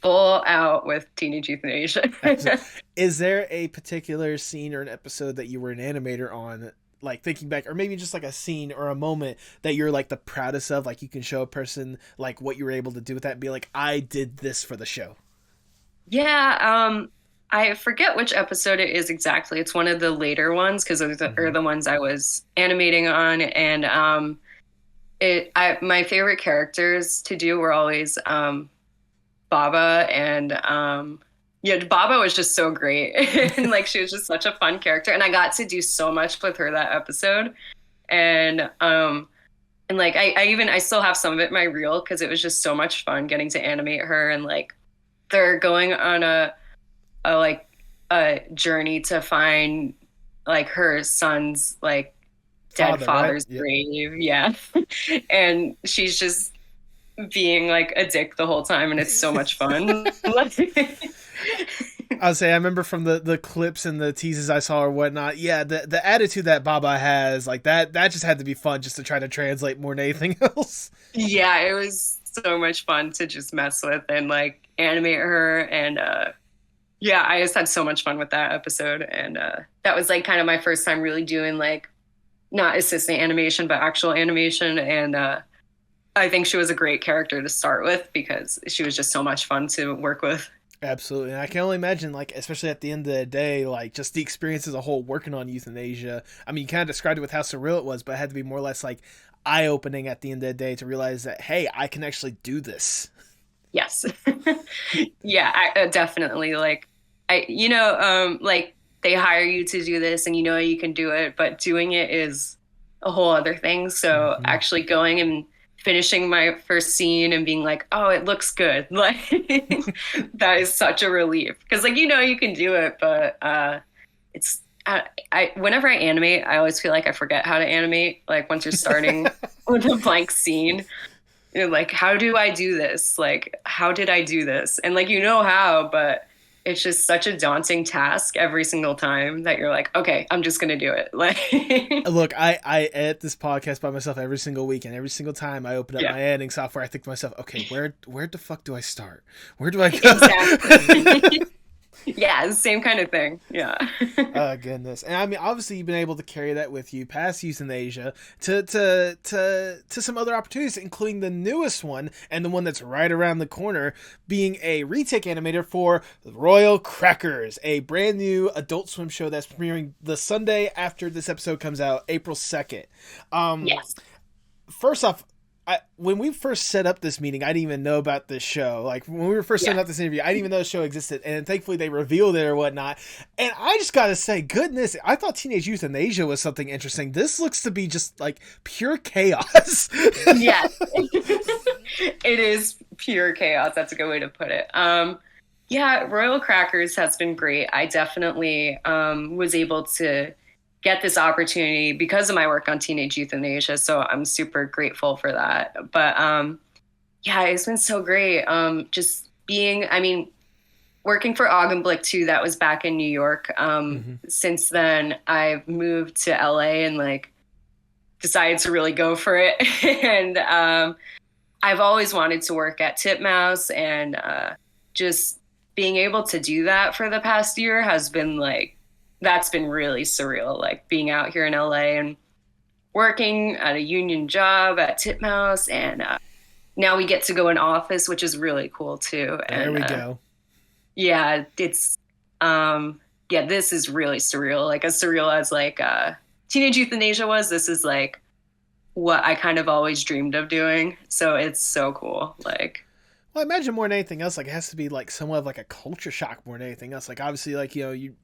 full out with Teenage Euthanasia. Is there a particular scene or an episode that you were an animator on, like thinking back, or maybe just like a scene or a moment that you're like the proudest of, like you can show a person like what you were able to do with that and be like, I did this for the show? Yeah, I forget which episode it is exactly. It's one of the later ones, because those are the ones I was animating on, and my favorite characters to do were always Baba, and Baba was just so great. And like, she was just such a fun character, and I got to do so much with her that episode. And like I still have some of it in my reel, because it was just so much fun getting to animate her, and like they're going on a journey to find like her son's like dead father's grave. Yeah. And she's just being like a dick the whole time, and it's so much fun. I'll say, I remember from the clips and the teases I saw or whatnot, the attitude that Baba has, like that just had to be fun just to try to translate more than anything else. Yeah, it was so much fun to just mess with and like animate her, and Yeah, I just had so much fun with that episode. And that was like kind of my first time really doing like not assistant animation, but actual animation. And I think she was a great character to start with because she was just so much fun to work with. Absolutely. And I can only imagine, like, especially at the end of the day, like, just the experience as a whole working on euthanasia. I mean, you kind of described it with how surreal it was, but it had to be more or less, like, eye opening at the end of the day to realize that, hey, I can actually do this. Yes. Yeah, definitely. Like, like they hire you to do this and you know you can do it, but doing it is a whole other thing. So Mm-hmm. actually going and finishing my first scene and being like, oh, it looks good. Like that is such a relief because like, you can do it, but it's, whenever I animate, I always feel like I forget how to animate. Like once you're starting with a blank scene, you're like, how do I do this? Like, how did I do this? And like, how, but it's just such a daunting task every single time that you're like, okay, I'm just gonna do it. Like, Look, I edit this podcast by myself every single week, and every single time I open up yeah, my editing software, I think to myself, okay, where the fuck do I start? Where do I go? exactly. Yeah, the same kind of thing. Yeah. Oh goodness! And I mean, obviously, you've been able to carry that with you past euthanasia to some other opportunities, including the newest one and the one that's right around the corner, being a retake animator for Royal Crackers, a brand new Adult Swim show that's premiering the Sunday after this episode comes out, April 2nd. Yes. First off, when we first set up this meeting, I didn't even know about this show. Like when we were first setting Yeah. up this interview, I didn't even know the show existed, and thankfully they revealed it or whatnot. And I just gotta say, goodness, I thought Teenage Euthanasia was something interesting. This looks to be just like pure chaos. Yes. It is pure chaos. That's a good way to put it. Yeah, Royal Crackers has been great. I definitely was able to get this opportunity because of my work on teenage euthanasia. So I'm super grateful for that. But yeah, it's been so great. Just being, I mean, working for Augenblick too, that was back in New York. Mm-hmm. Since then, I've moved to LA and like decided to really go for it. And I've always wanted to work at Titmouse and just being able to do that for the past year has been like, that's been really surreal. Like being out here in LA and working at a union job at Titmouse. And now we get to go in office, which is really cool too. There And we go. yeah, it's, yeah, this is really surreal. Like as surreal as like Teenage Euthanasia was, this is like what I kind of always dreamed of doing. So it's so cool. Like, Well, I imagine more than anything else, like it has to be like somewhat of like a culture shock more than anything else. Like obviously, like you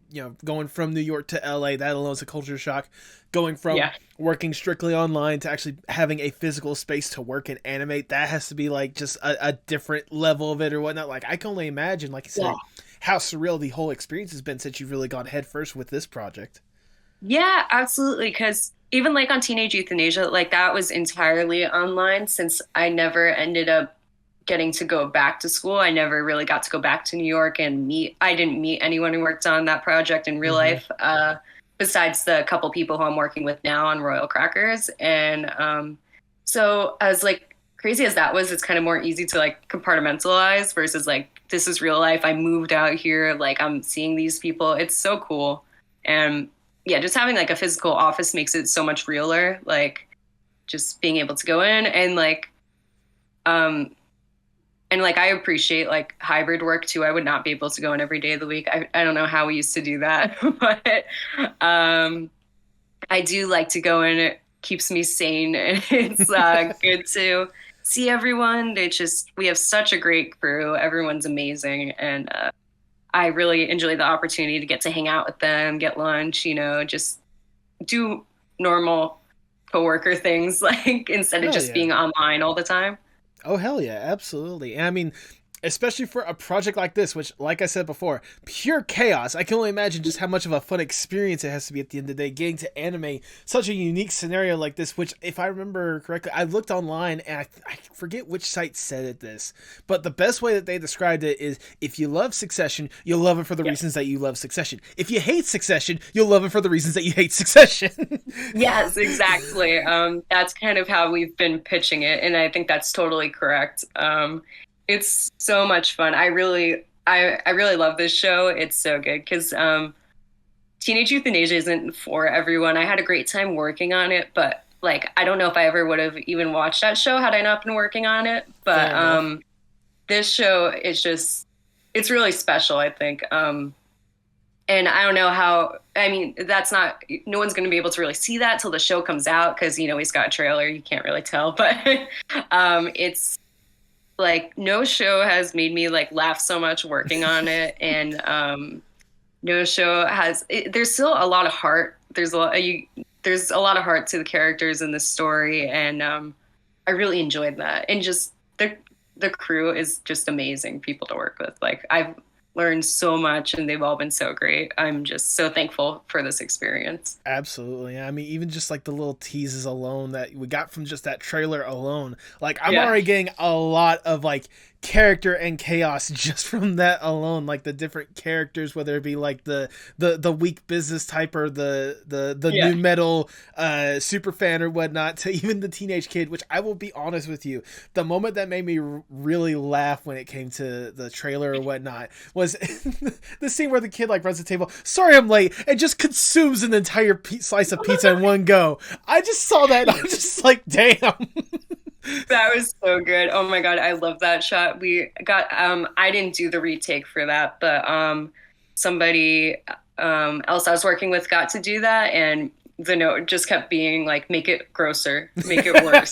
going from New York to LA, that alone is a culture shock. Going from yeah, working strictly online to actually having a physical space to work and animate, that has to be like just a different level of it or whatnot. Like I can only imagine, like you said, yeah, how surreal the whole experience has been since you've really gone head first with this project. yeah, absolutely. Because even like on Teenage Euthanasia, like that was entirely online since I never ended up getting to go back to school. I never really got to go back to New York and I didn't meet anyone who worked on that project in real Mm-hmm. life, besides the couple people who I'm working with now on Royal Crackers. And so as like crazy as that was, it's kind of more easy to like compartmentalize versus like, this is real life. I moved out here. Like I'm seeing these people. It's so cool. And yeah, just having like a physical office makes it so much realer. Like just being able to go in um, and like I appreciate like hybrid work too. I would not be able to go in every day of the week. I don't know how we used to do that, but I do like to go in. It keeps me sane, and it's good to see everyone. They just we have such a great crew. Everyone's amazing, and I really enjoy the opportunity to get to hang out with them, get lunch, just do normal coworker things like instead of Hell just yeah. being online all the time. Oh hell yeah, absolutely. And I mean, especially for a project like this, which, like I said before, pure chaos. I can only imagine just how much of a fun experience it has to be at the end of the day, getting to animate such a unique scenario like this. Which, if I remember correctly, I looked online and I forget which site said it this, but the best way that they described it is: if you love Succession, you'll love it for the Yeah. reasons that you love Succession. If you hate Succession, you'll love it for the reasons that you hate Succession. Yes, exactly. That's kind of how we've been pitching it, and I think that's totally correct. It's so much fun. I really I really love this show. It's so good because Teenage Euthanasia isn't for everyone. I had a great time working on it, but like I don't know if I ever would have even watched that show had I not been working on it. But Fair enough. this show is just it's really special, I think. And I don't know how. I mean, that's not. No one's going to be able to really see that till the show comes out because he's got a trailer. You can't really tell, but it's like no show has made me like laugh so much working on it, and no show has. There's still a lot of heart. There's a lot of heart to the characters in the story, and I really enjoyed that. And just the crew is just amazing people to work with. Like I've learned so much and they've all been so great. I'm just so thankful for this experience. Absolutely. I mean, even just like the little teases alone that we got from just that trailer alone, like I'm Yeah. already getting a lot of like character and chaos just from that alone. Like the different characters, whether it be like the weak business type or the Yeah. new metal super fan or whatnot, to even the teenage kid. Which I will be honest with you, the moment that made me really laugh when it came to the trailer or whatnot was the scene where the kid like runs the table. Sorry, I'm late, and just consumes an entire slice of pizza in one go. I just saw that. And I'm just like, damn. That was so good. Oh my God. I love that shot. We got, I didn't do the retake for that, but somebody else I was working with got to do that. And the note just kept being like, make it grosser, make it worse.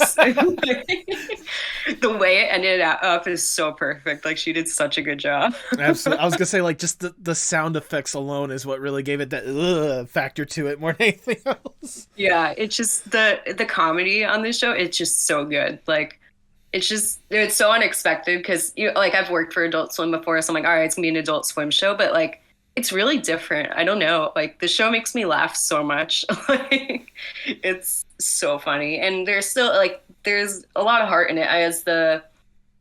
The way it ended up is so perfect. Like she did such a good job. Absolutely. I was gonna say like just the sound effects alone is what really gave it that factor to it more than anything else. Yeah, it's just the comedy on this show. It's just so good. Like, it's so unexpected because like I've worked for Adult Swim before, so I'm like, all right, it's gonna be an Adult Swim show, but like it's really different. I don't know. Like the show makes me laugh so much. Like it's so funny, and there's a lot of heart in it. As the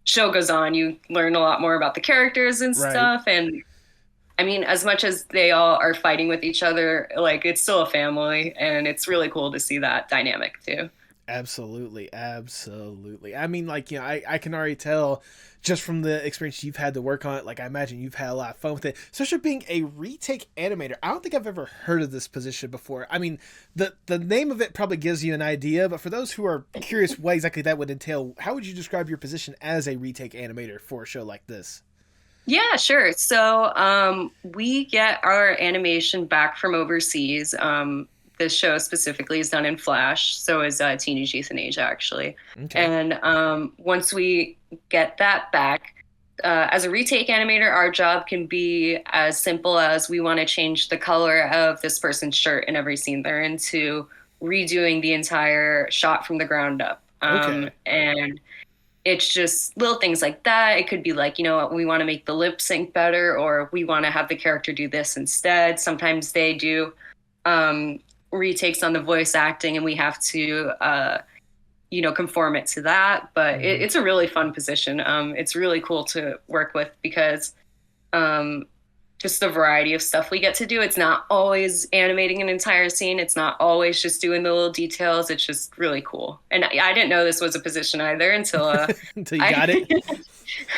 show goes on, you learn a lot more about the characters and Right. stuff, and I mean, as much as they all are fighting with each other, like it's still a family, and it's really cool to see that dynamic too. Absolutely, absolutely. I mean, like, I can already tell just from the experience you've had to work on it. Like, I imagine you've had a lot of fun with it. Especially being a retake animator. I don't think I've ever heard of this position before. I mean, the name of it probably gives you an idea, but for those who are curious what exactly that would entail, how would you describe your position as a retake animator for a show like this? Yeah, sure. So we get our animation back from overseas. This show specifically is done in Flash, so is Teenage Euthanasia, actually. Okay. And once we get that back, as a retake animator, our job can be as simple as we want to change the color of this person's shirt in every scene they're in to redoing the entire shot from the ground up. Okay. And it's just little things like that. It could be like, we want to make the lip sync better, or we want to have the character do this instead. Sometimes they do retakes on the voice acting, and we have to, conform it to that. But Mhm. it's a really fun position. It's really cool to work with because just the variety of stuff we get to do. It's not always animating an entire scene. It's not always just doing the little details. It's just really cool. And I didn't know this was a position either until Until you got I it.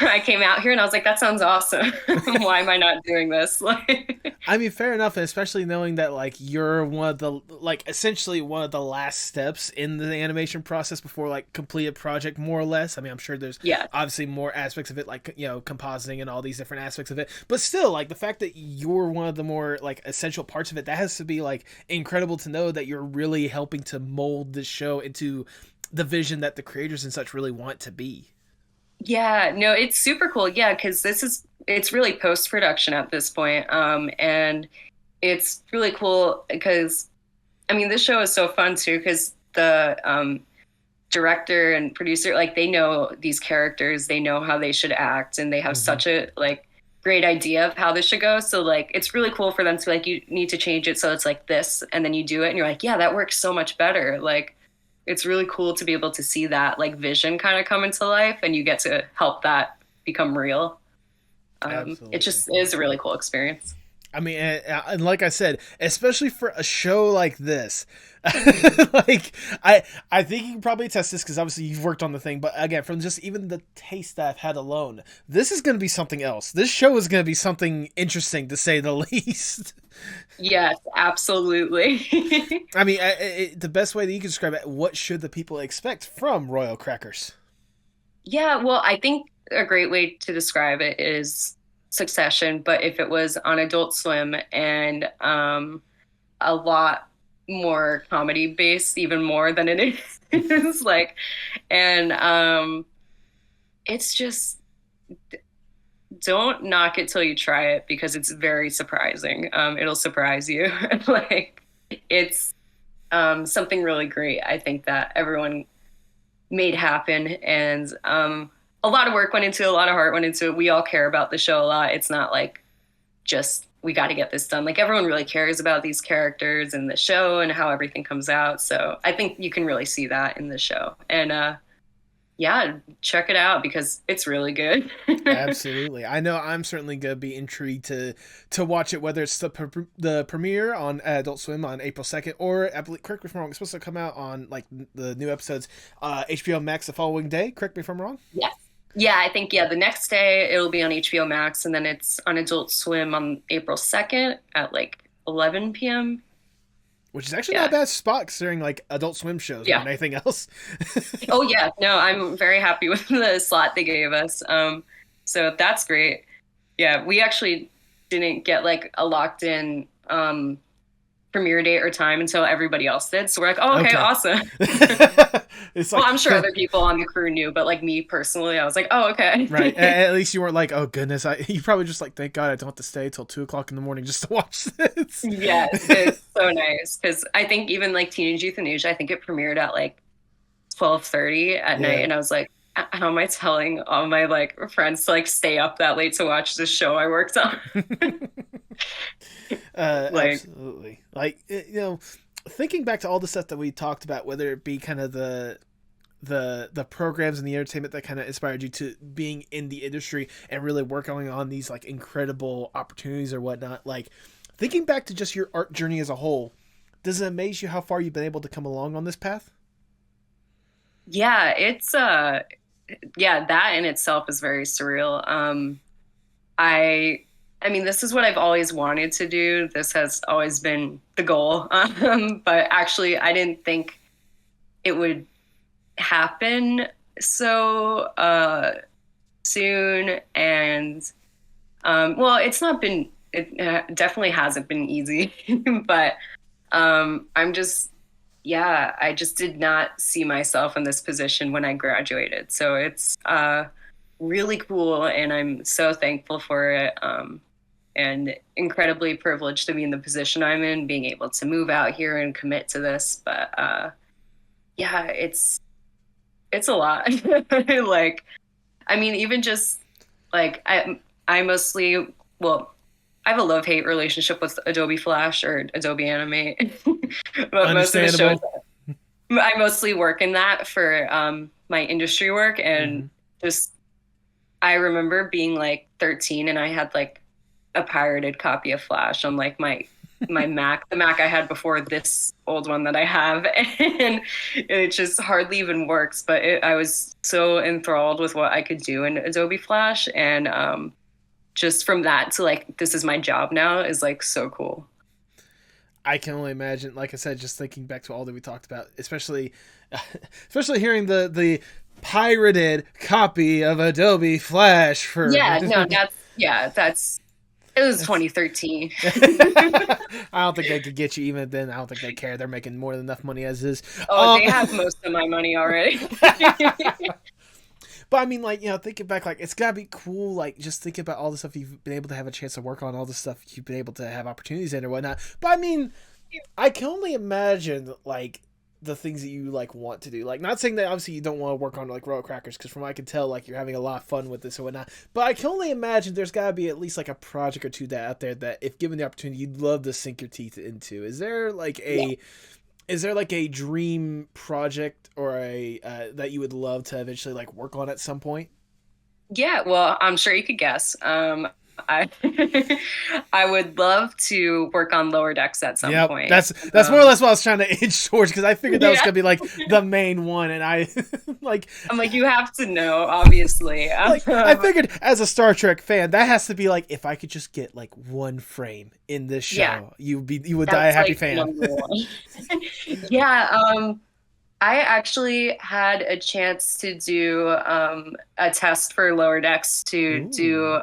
I came out here and I was like, that sounds awesome. Why am I not doing this? Like, I mean, fair enough, and especially knowing that like you're one of the like essentially one of the last steps in the animation process before like complete a project, more or less. I mean, I'm sure there's yeah, obviously more aspects of it, like compositing and all these different aspects of it. But still, like the fact that you're one of the more like essential parts of it, that has to be like incredible to know that you're really helping to mold this show into the vision that the creators and such really want to be. yeah, no, it's super cool. Yeah, because it's really post production at this point. And it's really cool because I mean, this show is so fun too because the director and producer, like they know these characters, they know how they should act, and they have Hmm. such a like great idea of how this should go. So like it's really cool for them to like you need to change it so it's like this, and then you do it, and you're like, yeah, that works so much better. Like it's really cool to be able to see that like vision kind of come into life, and you get to help that become real. It Absolutely. just is a really cool experience. I mean, and like I said, especially for a show like this, like I think you can probably test this because obviously you've worked on the thing. But again, from just even the taste that I've had alone, this is going to be something else. This show is going to be something interesting to say the least. Yes, absolutely. I mean, the best way that you can describe it, what should the people expect from Royal Crackers? Yeah, well, I think a great way to describe it is Succession, but if it was on Adult Swim and a lot more comedy based, even more than it is. It's like, and it's just don't knock it till you try it because it's very surprising. It'll surprise you. Like it's something really great. I think that everyone made happen, and a lot of work went into it, a lot of heart went into it. We all care about the show a lot. It's not like just we got to get this done. Like everyone really cares about these characters and the show and how everything comes out. So I think you can really see that in the show. And yeah, check it out because it's really good. Absolutely, I know I'm certainly gonna be intrigued to watch it. Whether it's the premiere on Adult Swim on April 2nd, or I believe, correct me if I'm wrong, it's supposed to come out on like the new episodes HBO Max the following day. Correct me if I'm wrong. Yes. Yeah, I think the next day it'll be on HBO Max, and then it's on Adult Swim on April 2nd at like 11 p.m. Which is actually not a bad spot considering like Adult Swim shows more than anything else. Oh yeah, no, I'm very happy with the slot they gave us. So that's great. Yeah, we actually didn't get like a locked in premiere date or time until everybody else did. So we're like, oh, okay. Awesome. It's like, well, I'm sure other people on the crew knew, but like me personally, I was like, oh, okay. Right. At least you weren't like, oh goodness. You probably just like, thank God I don't have to stay till 2:00 in the morning just to watch this. Yes, it's so nice because I think even like Teenage Euthanasia, I think it premiered at like 12:30 at night, and I was like, how am I telling all my like friends to like stay up that late to watch this show I worked on? Absolutely. Like thinking back to all the stuff that we talked about, whether it be kind of the programs and the entertainment that kind of inspired you to being in the industry and really working on these like incredible opportunities or whatnot, like thinking back to just your art journey as a whole, does it amaze you how far you've been able to come along on this path? Yeah, it's that in itself is very surreal. I mean, this is what I've always wanted to do. This has always been the goal. But actually, I didn't think it would happen so soon. And well, it's not been. It definitely hasn't been easy. But I'm just, I just did not see myself in this position when I graduated. So it's really cool, and I'm so thankful for it. And incredibly privileged to be in the position I'm in, being able to move out here and commit to this. But it's a lot. Like, I mean, even just like I mostly, well, I have a love-hate relationship with Adobe Flash or Adobe Animate. But most of the shows, I mostly work in that for my industry work. And just, I remember being like 13 and I had like a pirated copy of Flash on like my Mac, the Mac I had before this old one that I have, and it just hardly even works. But I was so enthralled with what I could do in Adobe Flash, and just from that to like this is my job now is like so cool. I can only imagine. Like I said, just thinking back to all that we talked about, especially hearing the pirated copy of Adobe Flash for that's. It was 2013. I don't think they could get you even then. I don't think they care. They're making more than enough money as is. Oh, they have most of my money already. But I mean, like, thinking back, like, it's gotta be cool, like, just thinking about all the stuff you've been able to have a chance to work on, all the stuff you've been able to have opportunities in or whatnot. But I mean, I can only imagine, like, the things that you like want to do. Like, not saying that obviously you don't want to work on like Royal Crackers, because from what I can tell, like, you're having a lot of fun with this and whatnot. But I can only imagine there's got to be at least like a project or two that out there that, if given the opportunity, you'd love to sink your teeth into. Is there like a dream project or a that you would love to eventually like work on at some point? Yeah, well, I'm sure you could guess. I I would love to work on Lower Decks at some Yep, point. that's more or less what I was trying to inch towards because I figured that was Yeah, gonna be like the main one, and I like I'm like, you have to know, obviously. I figured as a Star Trek fan that has to be like if I could just get like one frame in this Yeah, show, you would die a that's happy like fan. number one. Yeah, I actually had a chance to do a test for Lower Decks to Ooh, do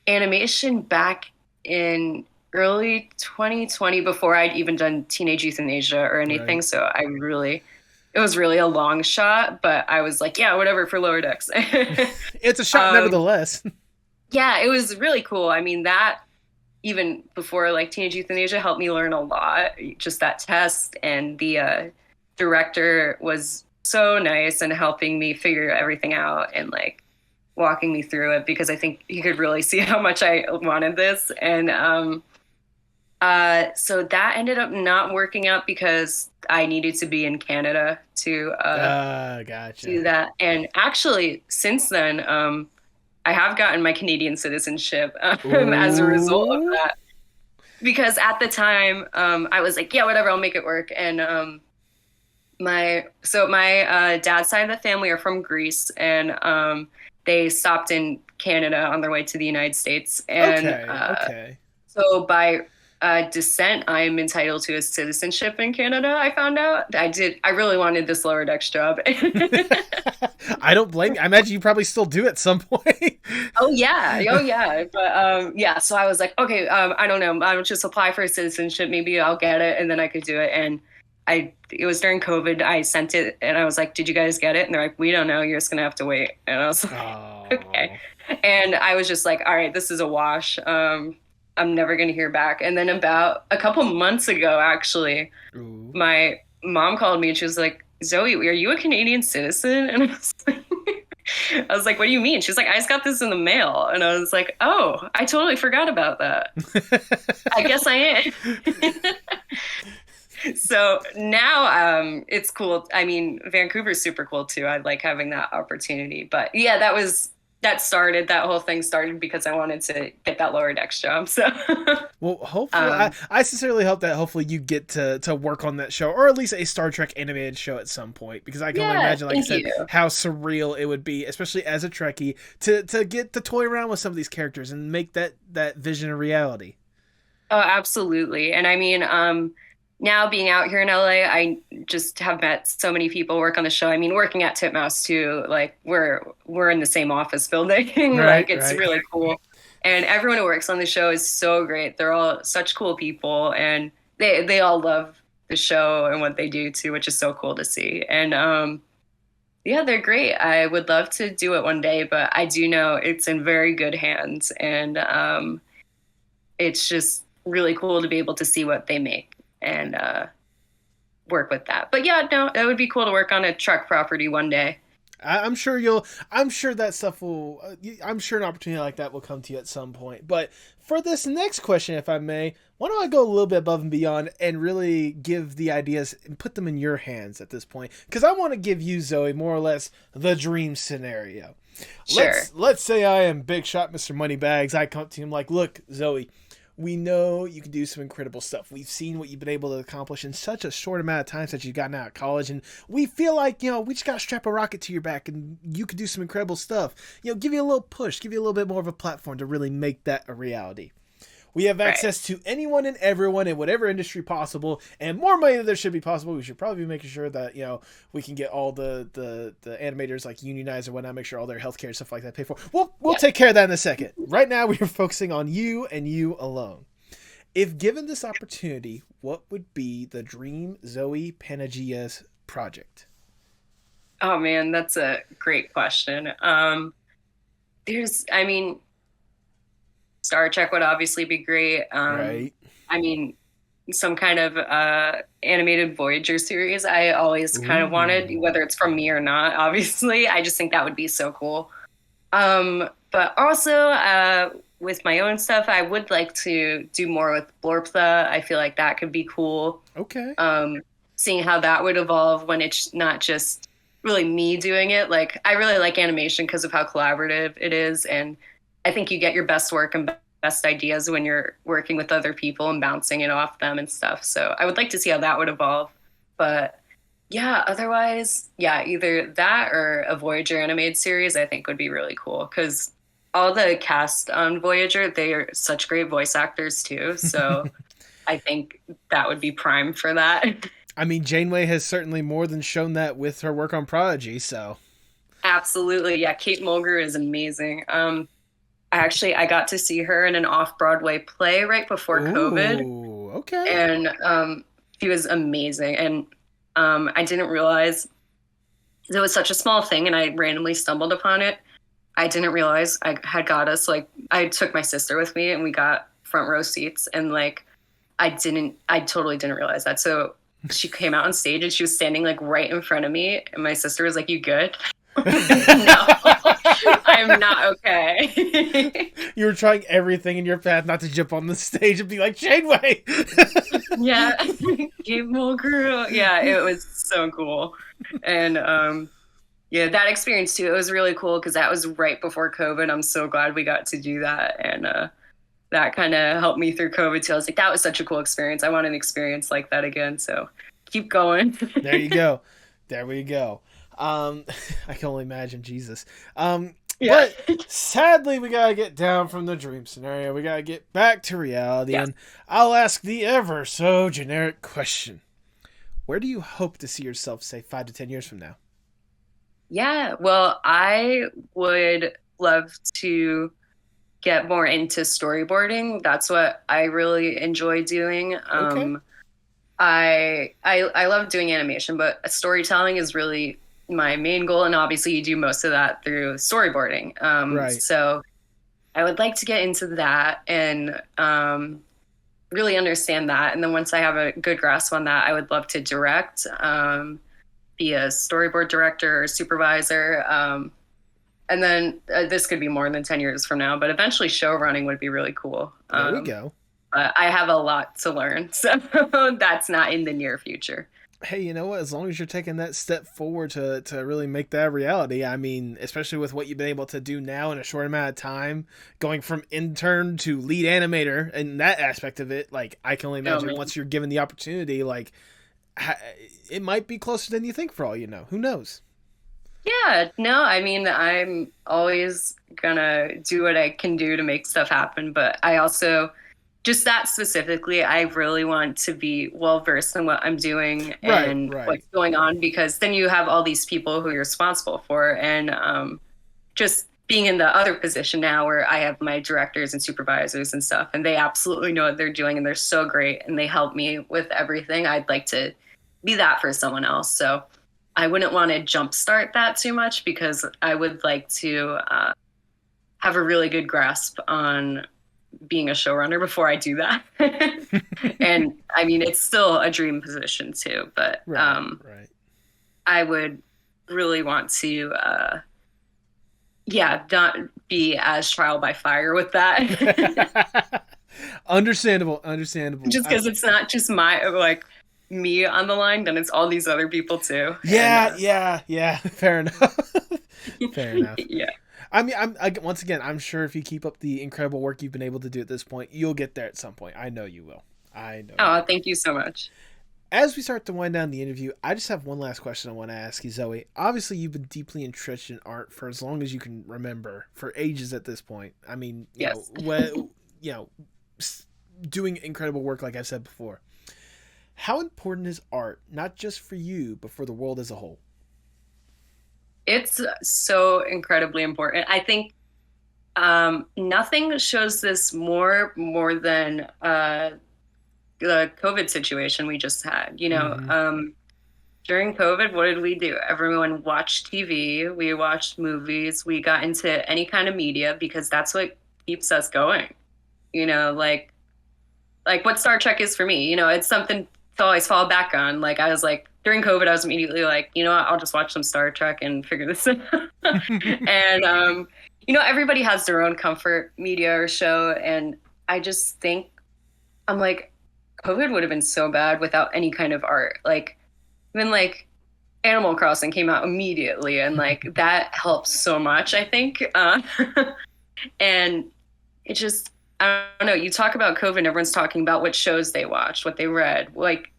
animation back in early 2020 before I'd even done Teenage Euthanasia or anything. right. So it was really a long shot, but I was like, yeah, whatever for Lower Decks. It's a shot, um, nevertheless. yeah, it was really cool. I mean, that even before like Teenage Euthanasia helped me learn a lot. Just that test and the director was so nice and helping me figure everything out and like walking me through it because I think he could really see how much I wanted this. And so that ended up not working out because I needed to be in Canada to Gotcha. do that. And actually, since then, I have gotten my Canadian citizenship as a result of Ooh, that. Because at the time, I was like, yeah, whatever, I'll make it work. And my dad's side of the family are from Greece, and they stopped in Canada on their way to the United States. And okay, okay. so by descent, I'm entitled to a citizenship in Canada. I found out. I really wanted this lower decks job. I don't blame you. I imagine you probably still do at some point. Oh yeah, oh yeah. But yeah, so I was like, okay, I don't know, I'll just apply for citizenship. Maybe I'll get it, and then I could do it. And it was during COVID. I sent it, and I was like, did you guys get it? And they're like, we don't know. You're just gonna have to wait. And I was like, okay. Oh, And I was just like, all right, this is a wash. I'm never gonna hear back. And then about a couple months ago, actually, ooh. my mom called me and she was like, Zoe, are you a Canadian citizen? And I was like, what do you mean? She's like, I just got this in the mail. And I was like, oh, I totally forgot about that. I guess I am. So now it's cool. I mean, Vancouver's super cool too. I like having that opportunity. But yeah, that whole thing started because I wanted to get that lower decks job. So Well, hopefully, um, I sincerely hope that hopefully you get to work on that show, or at least a Star Trek animated show at some point, because I can only yeah, imagine, like I thank said, you. how surreal it would be, especially as a Trekkie, to get to toy around with some of these characters and make that vision a reality. Oh, absolutely. And I mean, now being out here in LA, I just have met so many people work on the show. I mean, working at Titmouse too, like we're in the same office building. Like Right, it's right. really cool. And everyone who works on the show is so great. They're all such cool people and they all love the show and what they do too, which is so cool to see. And yeah, they're great. I would love to do it one day, but I do know it's in very good hands and it's just really cool to be able to see what they make and work with that. But yeah, no, it would be cool to work on a truck property one day. I'm sure you'll. I'm sure that stuff will. I'm sure an opportunity like that will come to you at some point. But for this next question, if I may, why don't I go a little bit above and beyond and really give the ideas and put them in your hands at this point? Because I want to give you, Zoe, more or less the dream scenario. Sure. Let's say I am Big Shot Mr. Moneybags. I come to him like, look, Zoe, we know you can do some incredible stuff. We've seen what you've been able to accomplish in such a short amount of time since you've gotten out of college, and we feel like, we just got to strap a rocket to your back and you could do some incredible stuff. Give you a little push, give you a little bit more of a platform to really make that a reality. We have Right. access to anyone and everyone in whatever industry possible, and more money than there should be possible. We should probably be making sure that we can get all the animators like unionized and whatnot, make sure all their healthcare and stuff like that paid for. We'll Yep. take care of that in a second. Right now, we are focusing on you and you alone. If given this opportunity, what would be the dream Zoë Panageas project? Oh man, that's a great question. I mean, Star Trek would obviously be great. Right. I mean, some kind of animated Voyager series. I always kind of wanted, Ooh. whether it's from me or not. Obviously, I just think that would be so cool. But also, with my own stuff, I would like to do more with blorptha. I feel like that could be cool. Okay. Seeing how that would evolve when it's not just really me doing it. Like, I really like animation because of how collaborative it is, and I think you get your best work and best ideas when you're working with other people and bouncing it off them and stuff. So I would like to see how that would evolve. But yeah, otherwise, yeah, either that or a Voyager animated series I think would be really cool because all the cast on Voyager, they are such great voice actors too. So I think that would be prime for that. I mean, Janeway has certainly more than shown that with her work on Prodigy, so. Absolutely. Yeah, Kate Mulgrew is amazing. I got to see her in an off-Broadway play right before COVID. Ooh, okay. And she was amazing. And I didn't realize it was such a small thing, and I randomly stumbled upon it. I didn't realize I had got us, like, I took my sister with me, and we got front row seats, and, like, I totally didn't realize that. So she came out on stage, and she was standing, like, right in front of me, and my sister was like, "You good?" No, I'm not okay. You were trying everything in your path not to jump on the stage and be like, Janeway! Yeah, Kate Mulgrew. Yeah, it was so cool. And yeah, that experience too, it was really cool because that was right before COVID. I'm so glad we got to do that. And that kind of helped me through COVID too. I was like, that was such a cool experience. I want an experience like that again. So keep going. There you go. There we go. I can only imagine, Jesus. Yeah. But sadly, we gotta get down from the dream scenario. We gotta get back to reality. Yeah. And I'll ask the ever so generic question. Where do you hope to see yourself, say, 5 to 10 years from now? Yeah, well, I would love to get more into storyboarding. That's what I really enjoy doing. Okay. I love doing animation, but storytelling is really my main goal, and obviously you do most of that through storyboarding. Right. So I would like to get into that and really understand that. And then once I have a good grasp on that, I would love to direct, be a storyboard director or supervisor. And then this could be more than 10 years from now, but eventually show running would be really cool. There we go. I have a lot to learn, so that's not in the near future. Hey, you know what? As long as you're taking that step forward to really make that reality, I mean, especially with what you've been able to do now in a short amount of time, going from intern to lead animator and that aspect of it, like, I can only imagine once you're given the opportunity, like, it might be closer than you think for all you know. Who knows? Yeah, no, I mean, I'm always gonna do what I can do to make stuff happen, but I also... just that specifically, I really want to be well-versed in what I'm doing and what's going on, because then you have all these people who you're responsible for. And just being in the other position now where I have my directors and supervisors and stuff, and they absolutely know what they're doing, and they're so great, and they help me with everything. I'd like to be that for someone else. So I wouldn't want to jumpstart that too much, because I would like to have a really good grasp on being a showrunner before I do that. And I mean, it's still a dream position too, but I would really want to not be as trial by fire with that. Understandable. Just because it's not just me on the line, then it's all these other people too. Yeah. Fair enough. Yeah. I mean, once again, I'm sure if you keep up the incredible work you've been able to do at this point, you'll get there at some point. I know you will. Oh, thank you so much. As we start to wind down the interview, I just have one last question I want to ask you, Zoe. Obviously, you've been deeply entrenched in art for as long as you can remember, for ages at this point. I mean, yes. Doing incredible work, like I've said before. How important is art, not just for you, but for the world as a whole? It's so incredibly important. I think nothing shows this more than the COVID situation we just had. You know, during COVID, what did we do? Everyone watched TV, we watched movies, we got into any kind of media because that's what keeps us going. You know, like what Star Trek is for me. You know, it's something to always fall back on. Like I was like, during COVID, I was immediately like, you know what, I'll just watch some Star Trek and figure this out. And, you know, everybody has their own comfort media or show. And I just think, I'm like, COVID would have been so bad without any kind of art. Like, even like Animal Crossing came out immediately. And like, that helps so much, I think. And it just, I don't know, you talk about COVID, everyone's talking about what shows they watched, what they read. Like,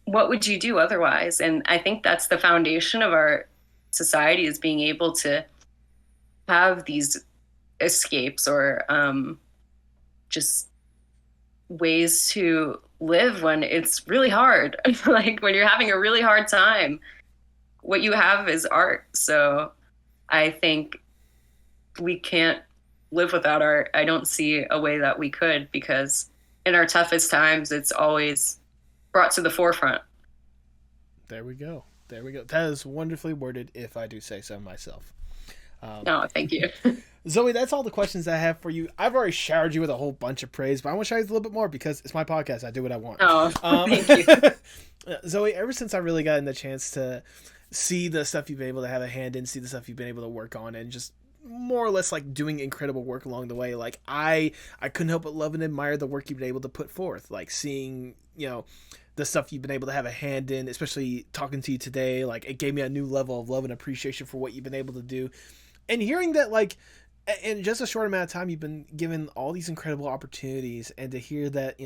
what would you do otherwise? And I think that's the foundation of our society, is being able to have these escapes, or just ways to live when it's really hard. Like when you're having a really hard time, what you have is art. So I think we can't live without art. I don't see a way that we could, because in our toughest times, it's always brought to the forefront. There we go. There we go. That is wonderfully worded, if I do say so myself. No, thank you. Zoe, that's all the questions I have for you. I've already showered you with a whole bunch of praise, but I want to shower you a little bit more because it's my podcast. I do what I want. Oh, thank you. Zoe, ever since I really gotten the chance to see the stuff you've been able to have a hand in, see the stuff you've been able to work on, and just more or less like doing incredible work along the way, like I couldn't help but love and admire the work you've been able to put forth. Like seeing, the stuff you've been able to have a hand in, especially talking to you today, like it gave me a new level of love and appreciation for what you've been able to do. And hearing that, like, in just a short amount of time, you've been given all these incredible opportunities, and to hear that,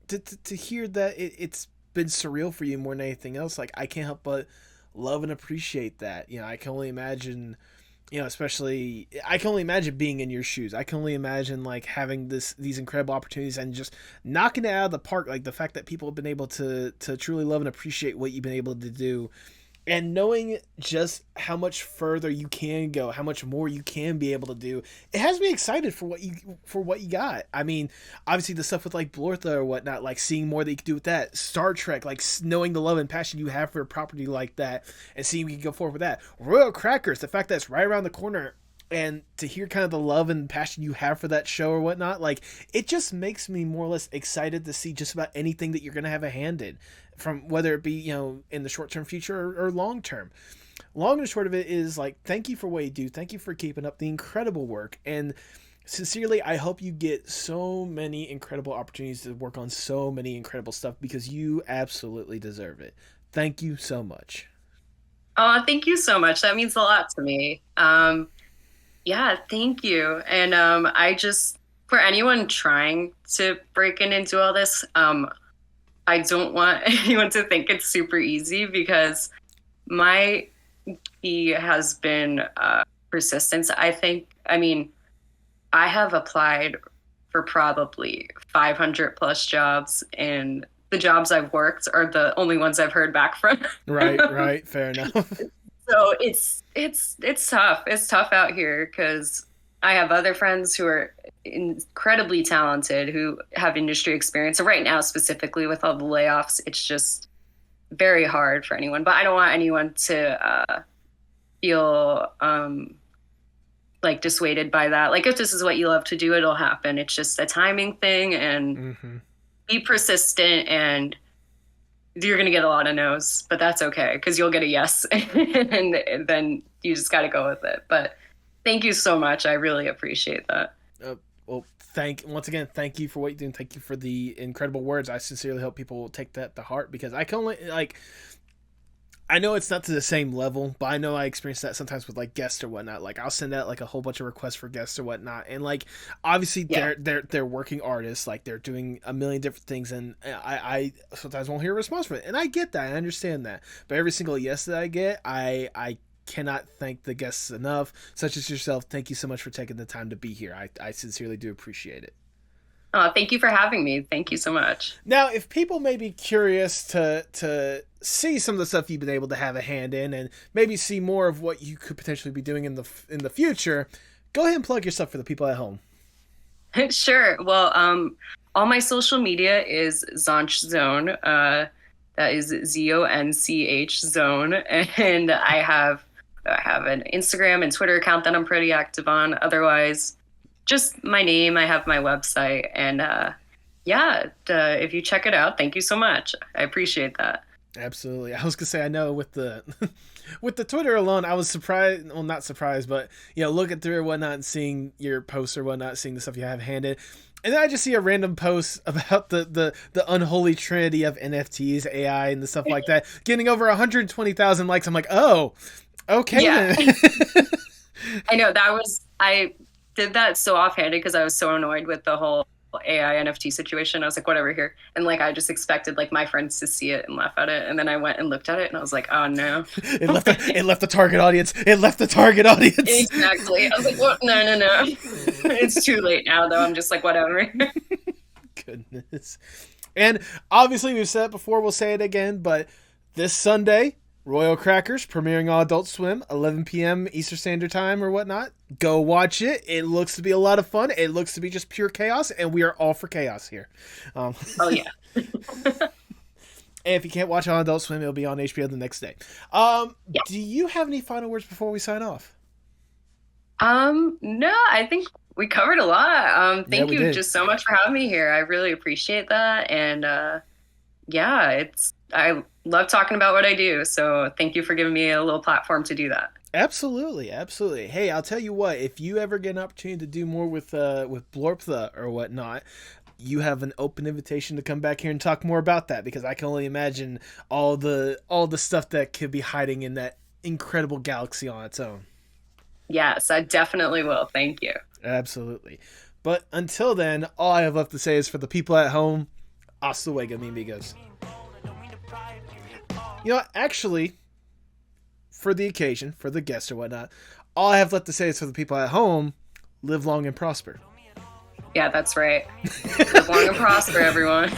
to hear that it's been surreal for you more than anything else, like, I can't help but love and appreciate that. I can only imagine, especially, I can only imagine being in your shoes. I can only imagine, like, having these incredible opportunities and just knocking it out of the park. Like, the fact that people have been able to truly love and appreciate what you've been able to do, and knowing just how much further you can go, how much more you can be able to do, it has me excited for what you got. I mean, obviously the stuff with like blorptha or whatnot, like seeing more that you can do with that. Star Trek, like knowing the love and passion you have for a property like that, and seeing we can go forward with that. Royal Crackers, the fact that it's right around the corner, and to hear kind of the love and passion you have for that show or whatnot, like it just makes me more or less excited to see just about anything that you're going to have a hand in, from whether it be, in the short term future or long term. Long and short of it is, like, thank you for what you do. Thank you for keeping up the incredible work. And sincerely, I hope you get so many incredible opportunities to work on so many incredible stuff, because you absolutely deserve it. Thank you so much. Oh, thank you so much. That means a lot to me. Yeah, thank you. And I just, for anyone trying to break into all this, I don't want anyone to think it's super easy, because my key has been persistence. I mean, I have applied for probably 500 plus jobs, and the jobs I've worked are the only ones I've heard back from. Right. Fair enough. So it's tough. It's tough out here, because I have other friends who are incredibly talented, who have industry experience. So right now, specifically with all the layoffs, it's just very hard for anyone. But I don't want anyone to feel like dissuaded by that. Like, if this is what you love to do, it'll happen. It's just a timing thing, and be persistent, and you're going to get a lot of no's, but that's okay, because you'll get a yes, and then you just got to go with it. But thank you so much. I really appreciate that. Well, once again, thank you for what you do, and thank you for the incredible words. I sincerely hope people take that to heart, because I can only, like, I know it's not to the same level, but I know I experience that sometimes with like guests or whatnot. Like, I'll send out like a whole bunch of requests for guests or whatnot, and like obviously they're working artists, like they're doing a million different things, and I sometimes won't hear a response from it, and I get that, I understand that, but every single yes that I get, I cannot thank the guests enough, such as yourself. Thank you so much for taking the time to be here. I sincerely do appreciate it. Oh, thank you for having me. Thank you so much. Now, if people may be curious to see some of the stuff you've been able to have a hand in, and maybe see more of what you could potentially be doing in the future, go ahead and plug your stuff for the people at home. Sure. Well, all my social media is Zonch Zone. That is ZONCH Zone, and I have an Instagram and Twitter account that I'm pretty active on. Otherwise, just my name. I have my website, and if you check it out, thank you so much. I appreciate that. Absolutely. I was gonna say, I know with the with the Twitter alone, I was surprised. Well, not surprised, but looking through or whatnot and seeing your posts or whatnot, seeing the stuff you have handed. And then I just see a random post about the unholy trinity of NFTs, AI, and the stuff like that, getting over 120,000 likes. I'm like, oh, okay. Yeah. I know I did that so offhanded because I was so annoyed with the whole AI NFT situation. I was like, whatever here. And like, I just expected like my friends to see it and laugh at it. And then I went and looked at it and I was like, oh no. It left the target audience. It left the target audience. Exactly. I was like, well, no, no, no. It's too late now though. I'm just like, whatever. Goodness. And obviously we've said it before, we'll say it again, but this Sunday, Royal Crackers premiering on Adult Swim, 11 p.m. Eastern Standard Time or whatnot. Go watch it. It looks to be a lot of fun. It looks to be just pure chaos, and we are all for chaos here. Oh yeah. And if you can't watch it on Adult Swim, it'll be on HBO the next day. Yeah. Do you have any final words before we sign off? No, I think we covered a lot. Thank you did. just so much for having me here. I really appreciate that. And yeah, I love talking about what I do. So thank you for giving me a little platform to do that. Absolutely, absolutely. Hey, I'll tell you what. If you ever get an opportunity to do more with blorptha or whatnot, you have an open invitation to come back here and talk more about that, because I can only imagine all the stuff that could be hiding in that incredible galaxy on its own. Yes, I definitely will. Thank you. Absolutely. But until then, all I have left to say is, for the people at home, hasta luego, mi amigos. You know what? Actually, for the occasion, for the guest or whatnot, all I have left to say is, for the people at home, live long and prosper. Yeah, that's right. Live long and prosper, everyone.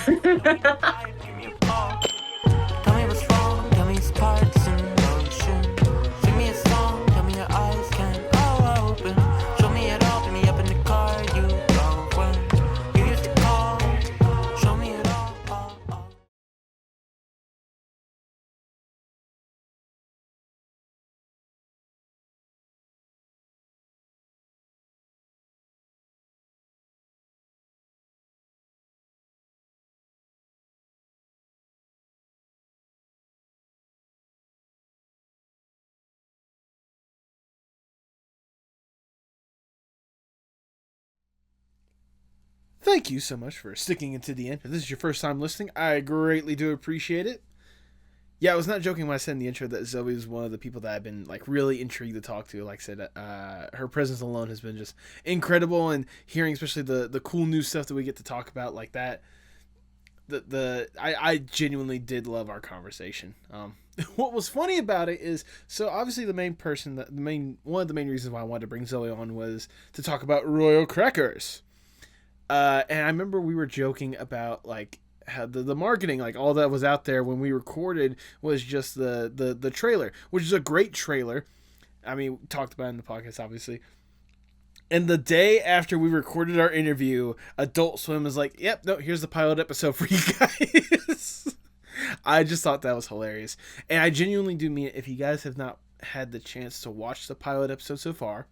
Thank you so much for sticking into the end. If this is your first time listening, I greatly do appreciate it. Yeah, I was not joking when I said in the intro that Zoe is one of the people that I've been like really intrigued to talk to. Like I said, her presence alone has been just incredible, and hearing especially the cool new stuff that we get to talk about like that. I genuinely did love our conversation. What was funny about it is, so obviously the main person, one of the main reasons why I wanted to bring Zoe on was to talk about Royal Crackers. And I remember we were joking about like how the marketing, like all that was out there when we recorded, was just the trailer, which is a great trailer. I mean, we talked about it in the podcast, obviously. And the day after we recorded our interview, Adult Swim is like, "Yep, no, here's the pilot episode for you guys." I just thought that was hilarious, and I genuinely do mean it. If you guys have not had the chance to watch the pilot episode so far,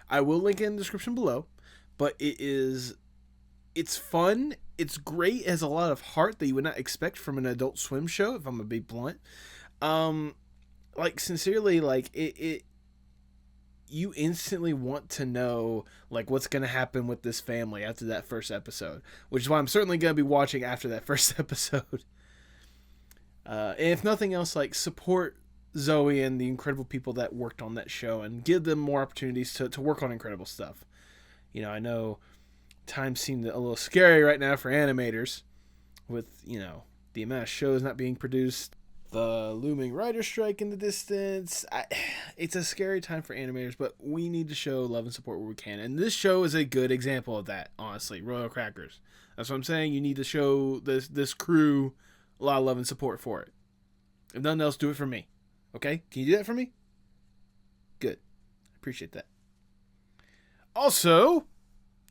I will link it in the description below. But it's fun, it's great, it has a lot of heart that you would not expect from an Adult Swim show, if I'm gonna be blunt. Like sincerely, like it you instantly want to know like what's gonna happen with this family after that first episode, which is why I'm certainly gonna be watching after that first episode. And if nothing else, like support Zoe and the incredible people that worked on that show, and give them more opportunities to work on incredible stuff. You know, I know times seem a little scary right now for animators with, you know, the amount of shows not being produced, the looming writer strike in the distance. It's a scary time for animators, but we need to show love and support where we can. And this show is a good example of that, honestly. Royal Crackers. That's what I'm saying. You need to show this crew a lot of love and support for it. If nothing else, do it for me. Okay? Can you do that for me? Good. I appreciate that. Also,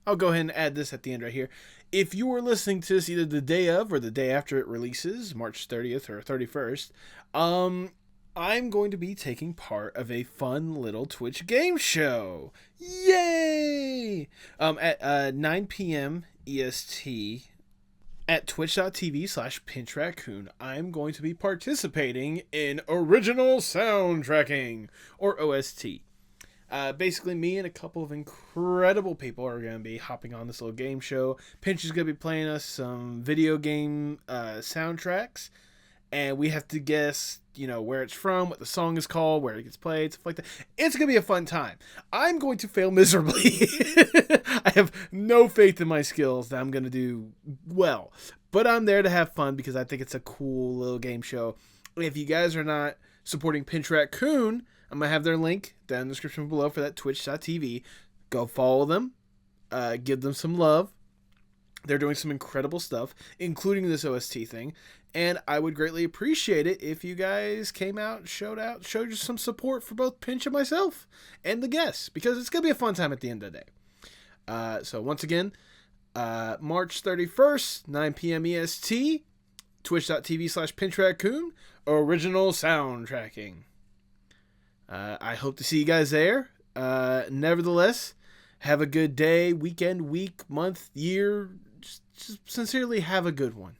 I'll go ahead and add this at the end right here. If you are listening to this either the day of or the day after it releases, March 30th or 31st, I'm going to be taking part of a fun little Twitch game show. Yay! At 9 p.m. EST at twitch.tv/pinchraccoon, I'm going to be participating in Original Soundtracking, or OST. Basically, me and a couple of incredible people are going to be hopping on this little game show. Pinch is going to be playing us some video game soundtracks, and we have to guess, where it's from, what the song is called, where it gets played, stuff like that. It's going to be a fun time. I'm going to fail miserably. I have no faith in my skills that I'm going to do well, but I'm there to have fun because I think it's a cool little game show. If you guys are not supporting Pinch Raccoon, I'm going to have their link down in the description below for that twitch.tv. Go follow them. Give them some love. They're doing some incredible stuff, including this OST thing, and I would greatly appreciate it if you guys came out, showed some support for both Pinch and myself, and the guests, because it's going to be a fun time at the end of the day. So once again, March 31st, 9 p.m. EST, twitch.tv/PinchRaccoon, original soundtracking. I hope to see you guys there. Nevertheless, have a good day, weekend, week, month, year. Just sincerely have a good one.